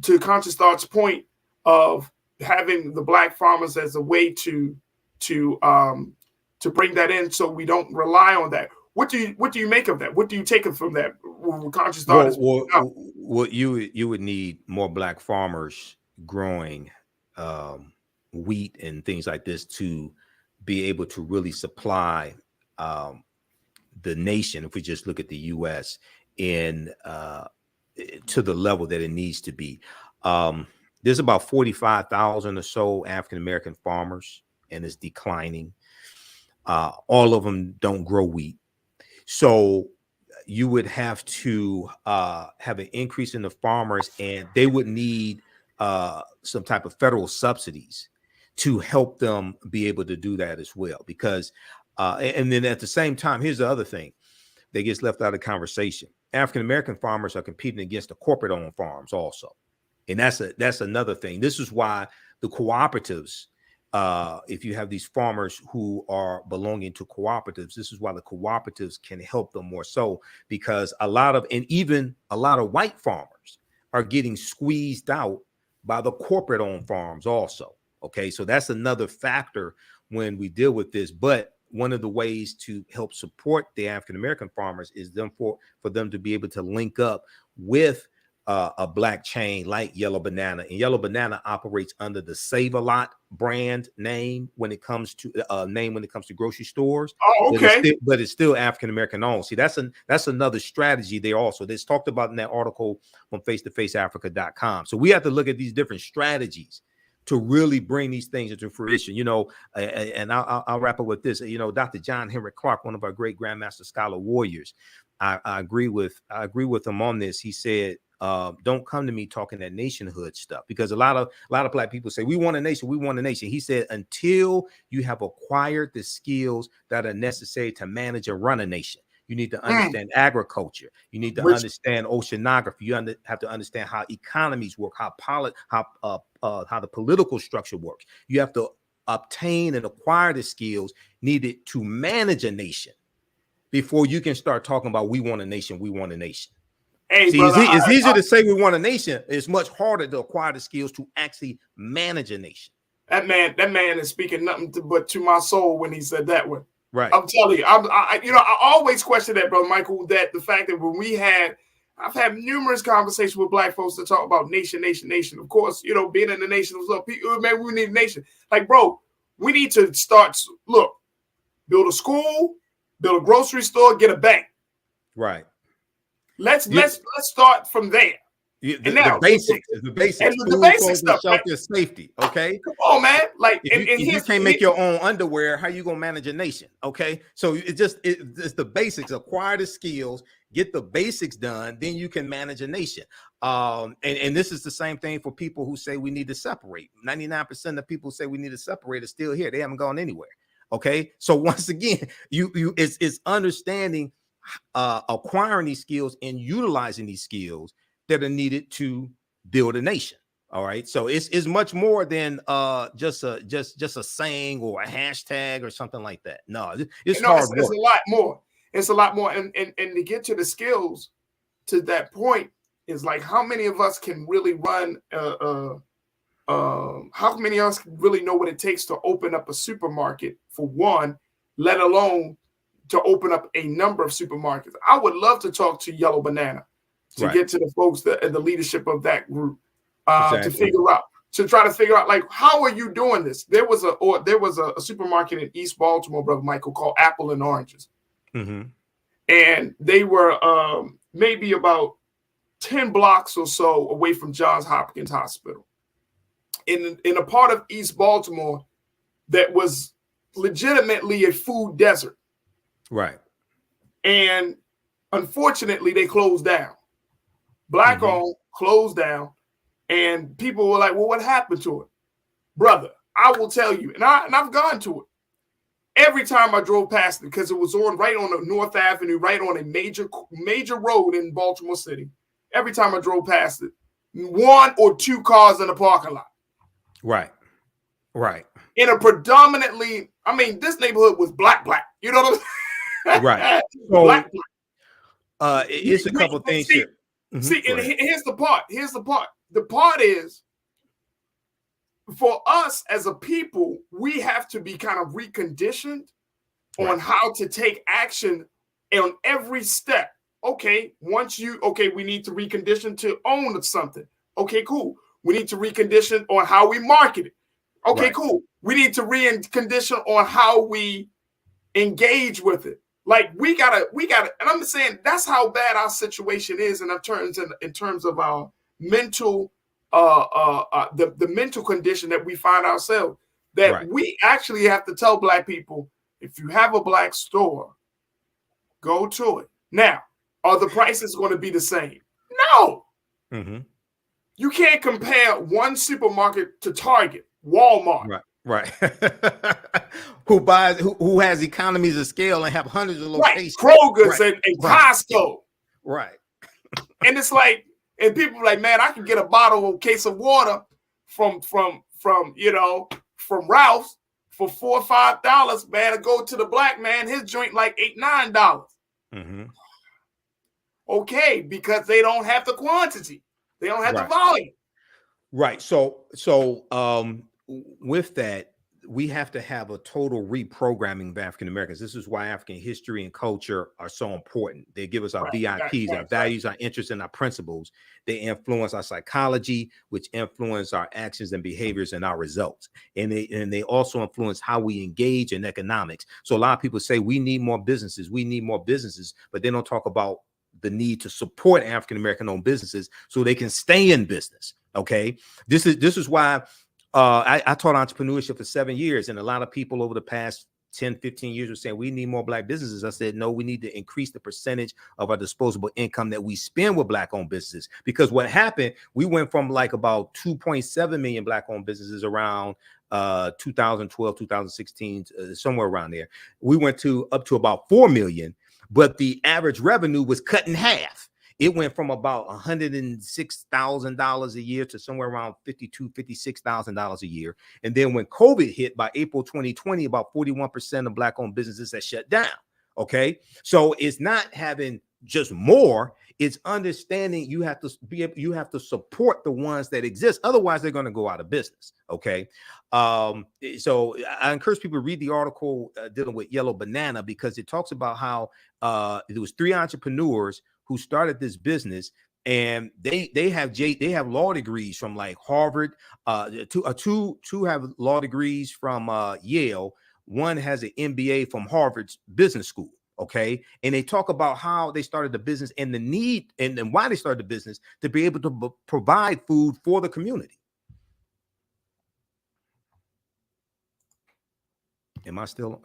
to Conscious Thought's point of having the black farmers as a way to bring that in, so we don't rely on that. What do you make of that? What do you take from that? Conscious Thought what you would need more black farmers growing wheat and things like this to be able to really supply the nation, if we just look at the U.S. in to the level that it needs to be. There's about 45,000 or so African-American farmers, and it's declining. All of them don't grow wheat. So you would have to have an increase in the farmers, and they would need some type of federal subsidies to help them be able to do that as well. Because, and then at the same time, here's the other thing that gets left out of the conversation. African-American farmers are competing against the corporate-owned farms also. And that's another thing. This is why the cooperatives, if you have these farmers who are belonging to cooperatives, this is why the cooperatives can help them more so, because even a lot of white farmers are getting squeezed out by the corporate-owned farms also. Okay, so that's another factor when we deal with this. But one of the ways to help support the African-American farmers is for them to be able to link up with a black chain like Yellow Banana. And Yellow Banana operates under the Save-A-Lot brand name when it comes to grocery stores. Oh, okay. But it's still African-American owned. See, that's another strategy there also. That's talked about in that article on face-to-faceafrica.com. So we have to look at these different strategies to really bring these things into fruition, and I'll wrap up with this. Dr. John Henrik Clarke, one of our great Grandmaster Scholar warriors, I agree with him on this. He said don't come to me talking that nationhood stuff, because a lot of black people say we want a nation, we want a nation. He said until you have acquired the skills that are necessary to manage and run a nation. You need to understand agriculture. You need to understand oceanography. You have to understand how economies work, how the political structure works. You have to obtain and acquire the skills needed to manage a nation before you can start talking about we want a nation, we want a nation. Hey, see, brother, it's easier to say we want a nation. It's much harder to acquire the skills to actually manage a nation. That man is speaking nothing but to my soul when he said that one. Right. I'm telling you, I always question that, brother Michael, that the fact that when I've had numerous conversations with black folks to talk about nation. Of course, being in the nation was up. People, man, we need a nation. Like, bro, we need to build a school, build a grocery store, get a bank. Right. Let's start from there. The basics. And the basic stuff, shelter, safety. Okay, come on, man. Like, if you can't make your own underwear, how you gonna manage a nation? Okay, so it's the basics. Acquire the skills, get the basics done, then you can manage a nation. And this is the same thing for people who say we need to separate. 99% of people who say we need to separate are still here. They haven't gone anywhere. Okay, so once again, it's understanding, acquiring these skills and utilizing these skills that are needed to build a nation. All right. So it's much more than just a saying or a hashtag or something like that. No, it's hard work. It's a lot more. It's a lot more. And to get to the skills to that point is like, how many of us can really run how many of us really know what it takes to open up a supermarket, for one, let alone to open up a number of supermarkets? I would love to talk to Yellow Banana to get to the folks that the leadership of that group to try to figure out, like, how are you doing this? There was a supermarket in East Baltimore, brother Michael, called Apple and Oranges. Mm-hmm. And they were maybe about 10 blocks or so away from Johns Hopkins Hospital in a part of East Baltimore that was legitimately a food desert. Right. And unfortunately, they closed down. Black owned, closed down, and people were like, well, what happened to it? Brother, I will tell you, and I've gone to it. Every time I drove past it, because it was right on the North Avenue, right on a major road in Baltimore City. Every time I drove past it, 1 or 2 cars in the parking lot. Right. In a predominantly, this neighborhood was black. You know what I'm saying? Right. So, black. It's a couple things here. See, and here's the part. The part is, for us as a people, we have to be kind of reconditioned on how to take action on every step. Okay, we need to recondition to own something. Okay, cool. We need to recondition on how we market it. Okay, cool. We need to recondition on how we engage with it. Like, we gotta, and I'm saying that's how bad our situation is in terms of our mental, the mental condition that we find ourselves. That we actually have to tell black people, if you have a black store, go to it. Now, are the prices going to be the same? No. Mm-hmm. You can't compare one supermarket to Target, Walmart. Right. who has economies of scale and have hundreds of locations. Kroger's and Costco. Right. And it's like, and people are like, man, I can get a case of water from Ralph's for $4 or $5, man, and go to the black man, his joint like $8, $9. Mm-hmm. Okay, because they don't have the quantity. They don't have the volume. Right. So with that, we have to have a total reprogramming of African Americans. This is why African history and culture are so important. They give us our VIPs, our values, our interests, and our principles. They influence our psychology, which influence our actions and behaviors and our results. And they also influence how we engage in economics. So a lot of people say we need more businesses, but they don't talk about the need to support African American owned businesses so they can stay in business. Okay, this is why I taught entrepreneurship for 7 years, and a lot of people over the past 10, 15 years were saying we need more black businesses. I said, no, we need to increase the percentage of our disposable income that we spend with black owned businesses. Because what happened, we went from like about 2.7 million black owned businesses around 2012, 2016, somewhere around there. We went up to about 4 million, but the average revenue was cut in half. It went from about $106,000 a year to somewhere around $52,000, $56,000 a year. And then when COVID hit by April 2020, about 41% of black owned businesses that shut down. Okay. So it's not having just more, it's understanding you have to support the ones that exist. Otherwise, they're going to go out of business. Okay. So I encourage people to read the article dealing with Yellow Banana, because it talks about how there was 3 entrepreneurs who started this business, and they have law degrees from like Harvard. Two have law degrees from Yale. One has an MBA from Harvard's business school. Okay, and they talk about how they started the business and the need and why they started the business to be able to provide food for the community. Are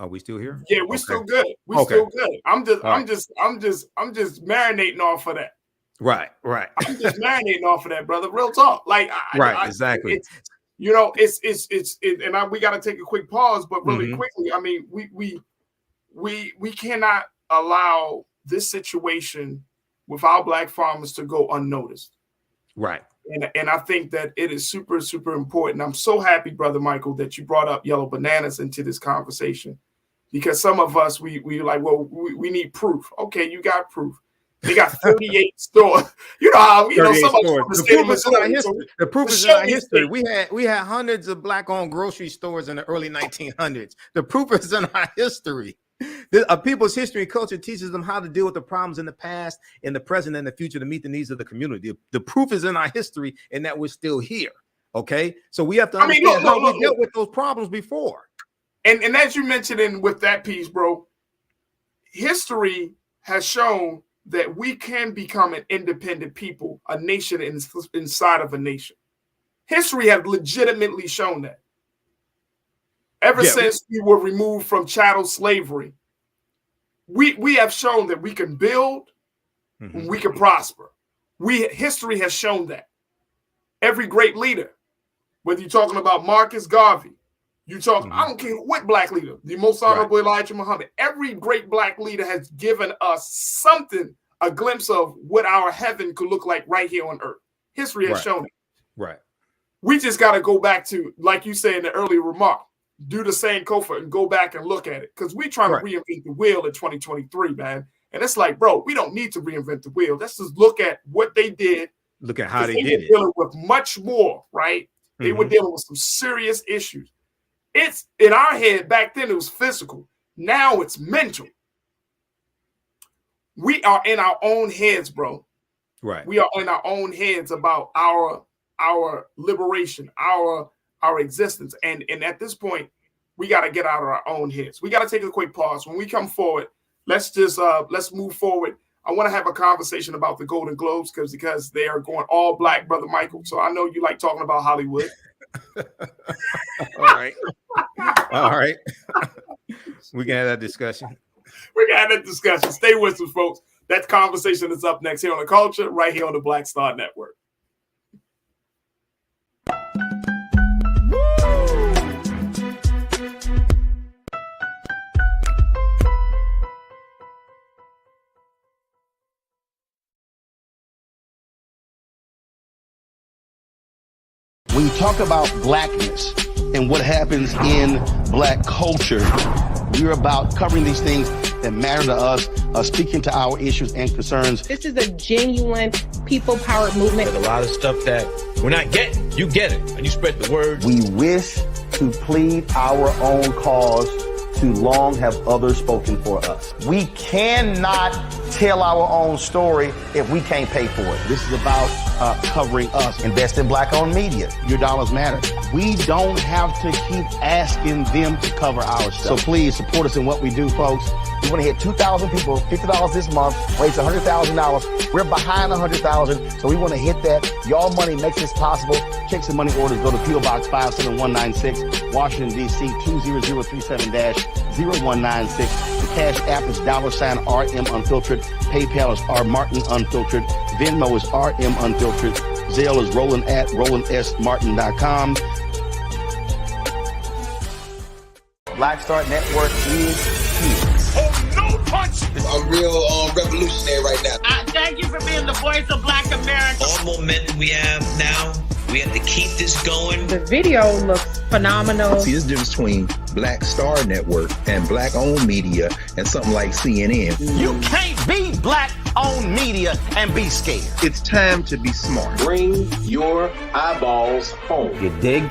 we still here? Yeah, we're still good. We're still good. I'm just marinating off of that. Right. I'm just marinating off of that, brother. Real talk. Like, exactly. We got to take a quick pause, but really quickly, I mean, we cannot allow this situation with our black farmers to go unnoticed. Right. And I think that it is super, super important. I'm so happy, Brother Michael, that you brought up Yellow Bananas into this conversation, because some of us, we like, well, we need proof. Okay, you got proof. They got 38 stores. You know how, some of the proof is in our history. The proof is in our history. We had hundreds of black-owned grocery stores in the early 1900s. The proof is in our history. People's history and culture teaches them how to deal with the problems in the past, in the present, and the future to meet the needs of the community. The proof is in our history, and that we're still here. Okay, so we have to understand how we dealt with those problems before. And as you mentioned with that piece, bro, history has shown that we can become an independent people, a nation inside of a nation. History has legitimately shown that. Ever since we were removed from chattel slavery, we have shown that we can build, we can prosper. History has shown that. Every great leader, whether you're talking about Marcus Garvey, I don't care what black leader, the most honorable Elijah Muhammad, every great black leader has given us something, a glimpse of what our heaven could look like right here on earth. History has shown it. Right. We just got to go back to, like you said in the earlier remark, do the same Kofa and go back and look at it, because we're trying to reinvent the wheel in 2023, man. And it's like, bro, we don't need to reinvent the wheel. Let's just look at what they did. Look at how they did it. Dealing with much more, right? They were dealing with some serious issues. It's in our head back then. It was physical. Now it's mental. We are in our own heads, bro. Right. We are in our own heads about our liberation, our existence. And at this point, we got to get out of our own heads. We got to take a quick pause. When we come forward, let's move forward. I want to have a conversation about the Golden Globes because they are going all black, Brother Michael. So I know you like talking about Hollywood. All right. We can have that discussion. We're going to have that discussion. Stay with us, folks. That conversation is up next here on The Culture, right here on the Black Star Network. When you talk about blackness and what happens in black culture, we're about covering these things that matter to us, speaking to our issues and concerns. This is a genuine people-powered movement. There's a lot of stuff that we're not getting. You get it, and you spread the word. We wish to plead our own cause. Too long have others spoken for us. We cannot tell our own story if we can't pay for it. This is about covering us. Invest in black-owned media. Your dollars matter. We don't have to keep asking them to cover our stuff. So please support us in what we do, folks. We want to hit 2,000 people, $50 this month, raise $100,000. We're behind 100,000, so we want to hit that. Y'all money makes this possible. Checks and money orders go to P.O. Box 57196, Washington, D.C. 20037-0196. The Cash App is $RM Unfiltered. PayPal is R Martin Unfiltered. Venmo is RM Unfiltered. Zelle is Roland at RolandSMartin.com. Black Star Network is here. Oh, no punch! I'm real revolutionary right now. Thank you for being the voice of Black America. All momentum we have now, we have to keep this going. The video looks phenomenal. See, there's a difference between Black Star Network and black-owned media and something like CNN. You can't be black-owned media and be scared. It's time to be smart. Bring your eyeballs home. You dig?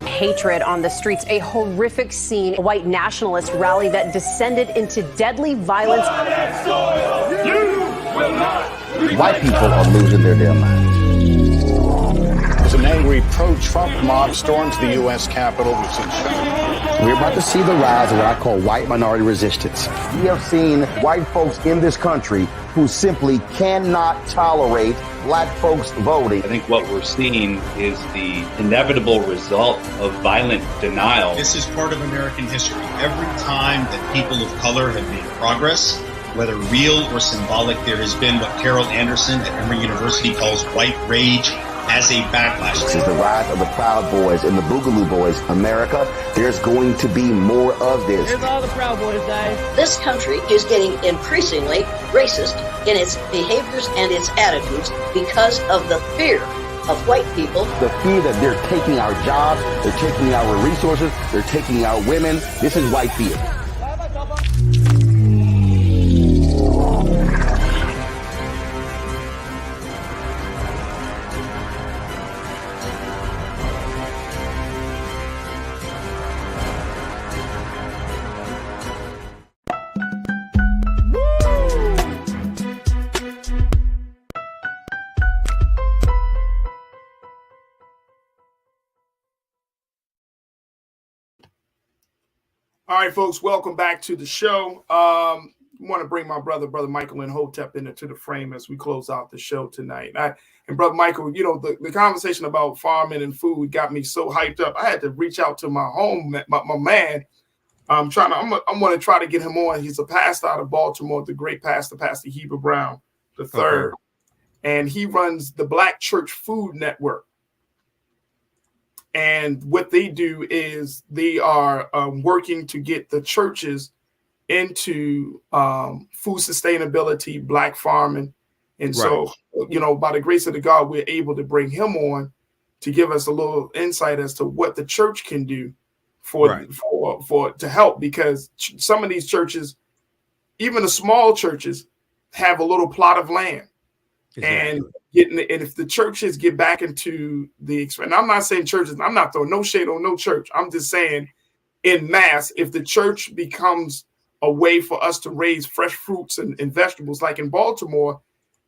Hatred on the streets, a horrific scene, a white nationalist rally that descended into deadly violence. White people are losing their damn minds. As an angry pro-Trump mob storms the U.S. Capitol, we've seen We're about to see the rise of what I call white minority resistance. We have seen white folks in this country who simply cannot tolerate black folks voting. I think what we're seeing is the inevitable result of violent denial. This is part of American history. Every time that people of color have made progress, whether real or symbolic, there has been what Carol Anderson at Emory University calls white rage as a backlash. This is the rise of the Proud Boys and the Boogaloo Boys. America, there's going to be more of this. Here's all the Proud Boys, guys. This country is getting increasingly racist in its behaviors and its attitudes because of the fear of white people. The fear that they're taking our jobs, they're taking our resources, they're taking our women. This is white fear. All right, folks, welcome back to the show. I want to bring my brother Michael and Hotep into the frame as we close out the show tonight. And Brother Michael, you know, the conversation about farming and food got me so hyped up. I had to reach out to my man. I'm going to try to get him on. He's a pastor out of Baltimore, the great Pastor Heber Brown III. Okay. And he runs the Black Church Food Network. And what they do is they are working to get the churches into food sustainability, black farming. And so, you know, by the grace of the God, we're able to bring him on to give us a little insight as to what the church can do for to help, because some of these churches, even the small churches, have a little plot of land. Exactly. And if the churches get back into and I'm not saying churches, I'm not throwing no shade on no church. I'm just saying in mass, if the church becomes a way for us to raise fresh fruits and vegetables, like in Baltimore,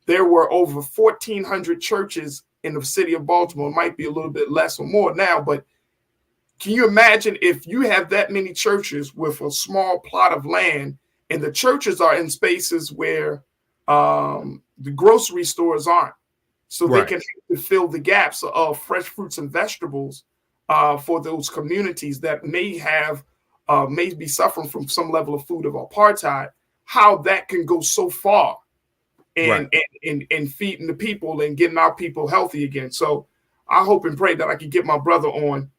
there were over 1,400 churches in the city of Baltimore. It might be a little bit less or more now, but can you imagine if you have that many churches with a small plot of land, and the churches are in spaces where the grocery stores aren't, so they can fill the gaps of fresh fruits and vegetables for those communities that may be suffering from some level of food of apartheid. How that can go so far and feeding the people and getting our people healthy again. So I hope and pray that I can get my brother on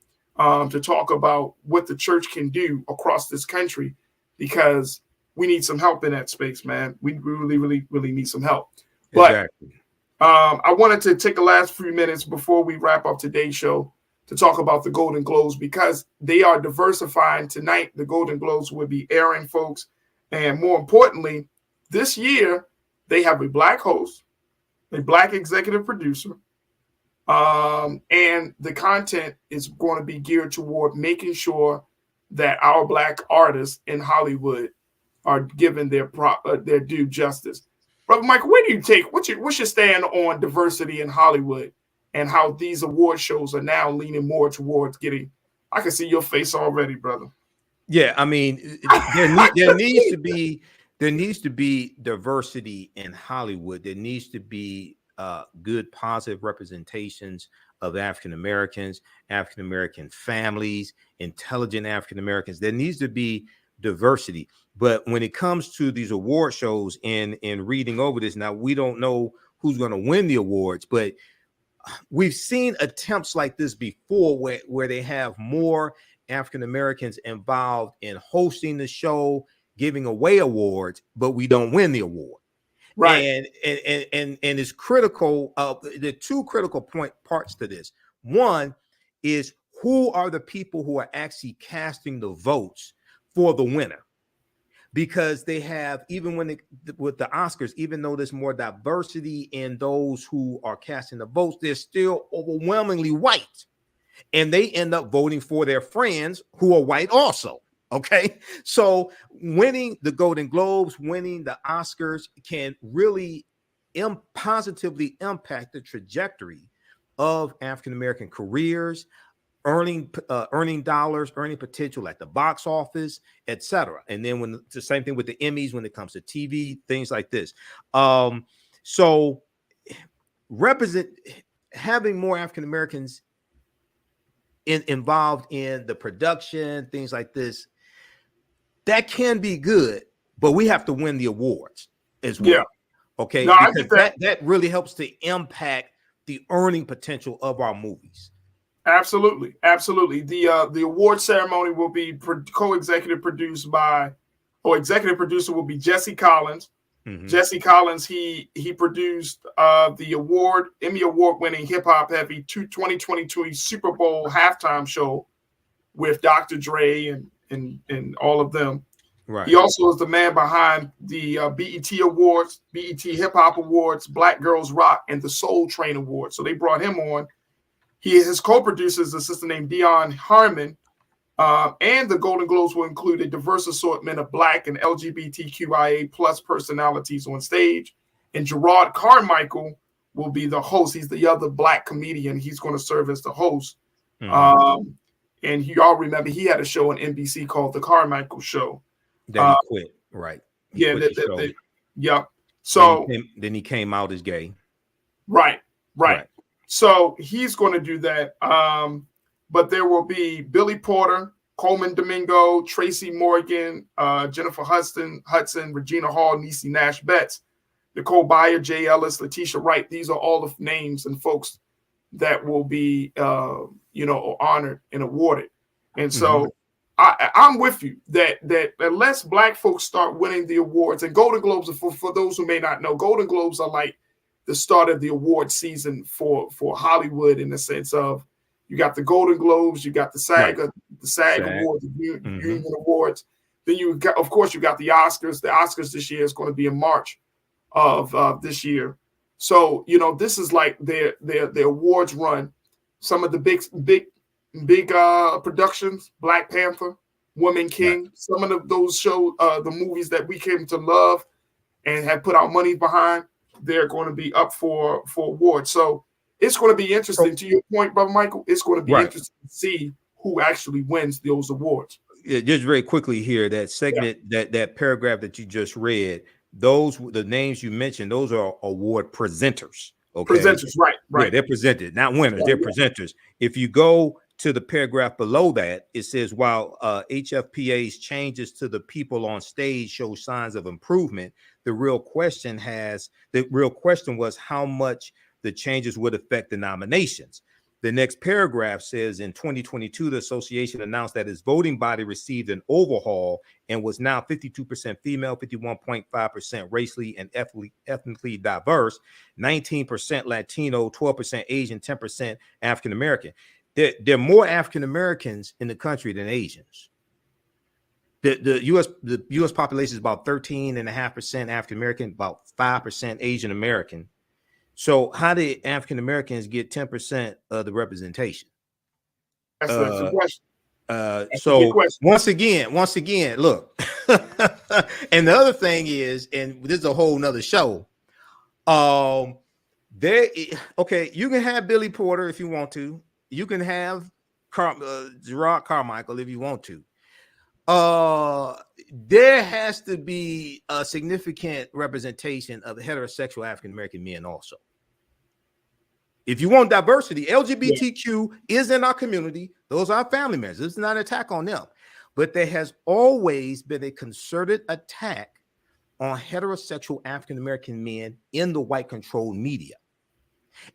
to talk about what the church can do across this country, because we need some help in that space, man. We really, really, really need some help. Exactly. But I wanted to take the last few minutes before we wrap up today's show to talk about the Golden Globes, because they are diversifying tonight. The Golden Globes will be airing, folks. And more importantly, this year, they have a black host, a black executive producer, and the content is going to be geared toward making sure that our black artists in Hollywood are given their due justice. Brother Michael, where do you take what's your stand on diversity in Hollywood and how these award shows are now leaning more towards getting? I can see your face already, brother. Yeah, I mean, there needs to be diversity in Hollywood. There needs to be good, positive representations of African Americans, African American families, intelligent African Americans. There needs to be diversity. But when it comes to these award shows and reading over this, now we don't know who's going to win the awards, but we've seen attempts like this before where they have more African Americans involved in hosting the show, giving away awards, but we don't win the award. Right. And it's critical. The two critical parts to this. One is, who are the people who are actually casting the votes for the winner? Because they have, even with the Oscars, even though there's more diversity in those who are casting the votes, they're still overwhelmingly white. And they end up voting for their friends who are white also. Okay. So winning the Golden Globes, winning the Oscars can really positively impact the trajectory of African-American careers, earning dollars, earning potential at the box office, etc. And then when the same thing with the Emmys when it comes to TV, things like this. So having more African Americans involved in the production, things like this, that can be good, but we have to win the awards as well. Yeah. Okay, no, because that really helps to impact the earning potential of our movies. Absolutely. The award ceremony will be co-executive produced by, or executive producer will be Jesse Collins. Mm-hmm. Jesse Collins, he produced the Emmy Award winning hip hop heavy 2022 Super Bowl halftime show with Dr. Dre and all of them. Right. He also is the man behind the BET Awards, BET Hip Hop Awards, Black Girls Rock, and the Soul Train Awards. So they brought him on. His co-producer is a sister named Dion Harmon, and the Golden Globes will include a diverse assortment of Black and LGBTQIA plus personalities on stage. And Gerard Carmichael will be the host. He's the other Black comedian. He's going to serve as the host. Mm-hmm. And you all remember he had a show on NBC called The Carmichael Show. That he quit, right? Yeah. So then he came out as gay. Right. So he's going to do that. But there will be Billy Porter, Coleman Domingo, Tracy Morgan, Jennifer Hudson, Regina Hall, Niecy Nash Betts, Nicole Byer, Jay Ellis, Letitia Wright. These are all the names and folks that will be, honored and awarded. And so I'm with you that unless Black folks start winning the awards, and Golden Globes, for those who may not know, Golden Globes are like the start of the award season for Hollywood, in the sense of you got the Golden Globes, you got the SAG Awards, the Union Awards. Then you got the Oscars. The Oscars this year is going to be in March of this year. So this is like their awards run. Some of the big productions, Black Panther, Woman King, some of those shows, the movies that we came to love and have put our money behind, they're going to be up for awards. So it's going to be interesting. To your point, Brother Michael, it's going to be interesting to see who actually wins those awards. Yeah, just very quickly here, that segment, that paragraph that you just read, the names you mentioned, those are award presenters. Okay, presenters, right. Yeah, they're presented, not winners. They're presenters. If you go to the paragraph below that, it says, while HFPA's changes to the people on stage show signs of improvement, the real question was how much the changes would affect the nominations. The next paragraph says, in 2022, the association announced that its voting body received an overhaul and was now 52% female, 51.5% racially and ethnically diverse, 19% Latino, 12% Asian, 10% African American. There are more African Americans in the country than Asians. The U.S. population is about 13.5% African American, about 5% Asian American. So how did African Americans get 10% of the representation? That's a question. So once again, look. And the other thing is, and this is a whole nother show, Okay, you can have Billy Porter if you want to. You can have Gerard Carmichael if you want to. There has to be a significant representation of heterosexual African American men also. If you want diversity, LGBTQ is in our community. Those are our family members. This is not an attack on them. But there has always been a concerted attack on heterosexual African American men in the white controlled media.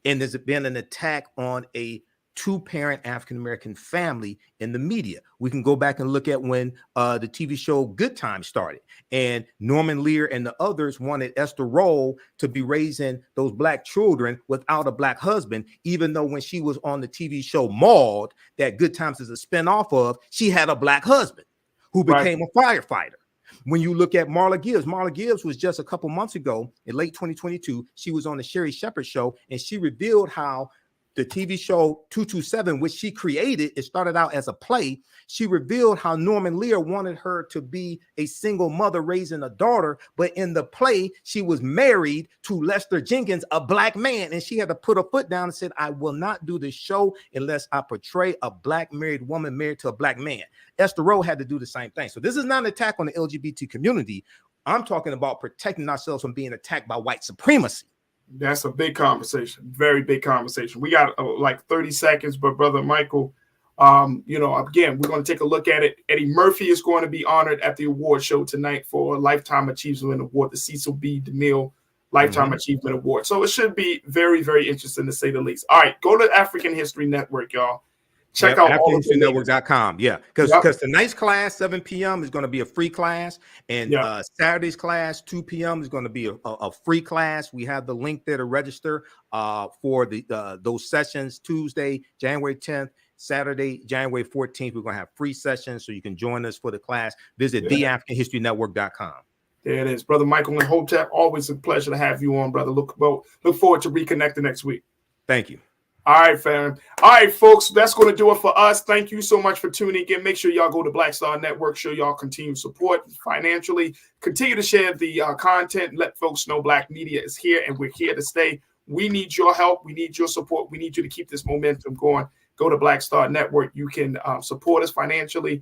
And there's been an attack on a two-parent African American family in the media. We can go back and look at when the TV show Good Times started, and Norman Lear and the others wanted Esther Roll to be raising those black children without a black husband, even though when she was on the TV show Maud, that Good Times is a spinoff of, she had a black husband who became a firefighter. When you look at Marla Gibbs was just a couple months ago in late 2022. She was on the Sherry Shepherd show, and she revealed how the TV show 227, which she created, it started out as a play. She revealed how Norman Lear wanted her to be a single mother raising a daughter, but in the play, she was married to Lester Jenkins, a black man, and she had to put her foot down and said, I will not do this show unless I portray a black married woman married to a black man. Esther Rowe had to do the same thing. So this is not an attack on the LGBT community. I'm talking about protecting ourselves from being attacked by white supremacy. That's a big conversation, very big conversation. We got like 30 seconds, but Brother Michael, you know, again, we're going to take a look at it. Eddie Murphy is going to be honored at the award show tonight for a Lifetime Achievement Award, the Cecil B. DeMille Lifetime Achievement Award. So it should be very, very interesting to say the least. All right, go to African History Network, y'all. Check out AfricanHistoryNetwork.com. Yeah, because tonight's class, 7 p.m. is going to be a free class, and Saturday's class, 2 p.m. is going to be a free class. We have the link there to register for those sessions. Tuesday, January 10th, Saturday, January 14th. We're going to have free sessions, so you can join us for the class. Visit theAfricanHistoryNetwork.com. There it is, Brother Michael and Hotep. Always a pleasure to have you on, brother. Look forward to reconnecting next week. Thank you. All right, fam. All right, folks, that's going to do it for us. Thank you so much for tuning in. Make sure y'all go to Black Star Network. Show y'all continue support financially. Continue to share the content. Let folks know Black media is here, and we're here to stay. We need your help. We need your support. We need you to keep this momentum going. Go to Black Star Network. You can support us financially,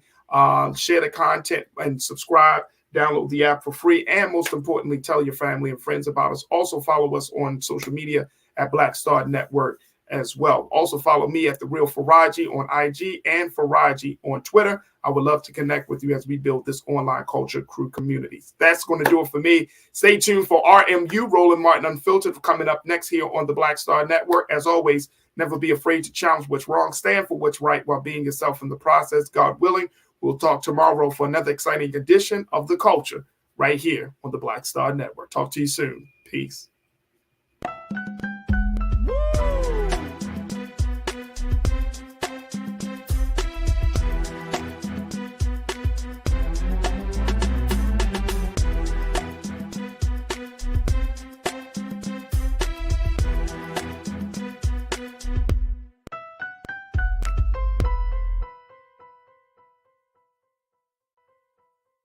share the content, and subscribe. Download the app for free. And most importantly, tell your family and friends about us. Also follow us on social media at Black Star Network as well. Also follow me at The Real Farajii on IG and Farajii on Twitter. I would love to connect with you as we build this online culture crew community. That's going to do it for me. Stay tuned for RMU, Roland Martin Unfiltered, coming up next here on the Black Star Network. As always, never be afraid to challenge what's wrong. Stand for what's right while being yourself in the process. God willing, we'll talk tomorrow for another exciting edition of The Culture right here on the Black Star Network. Talk to you soon. Peace.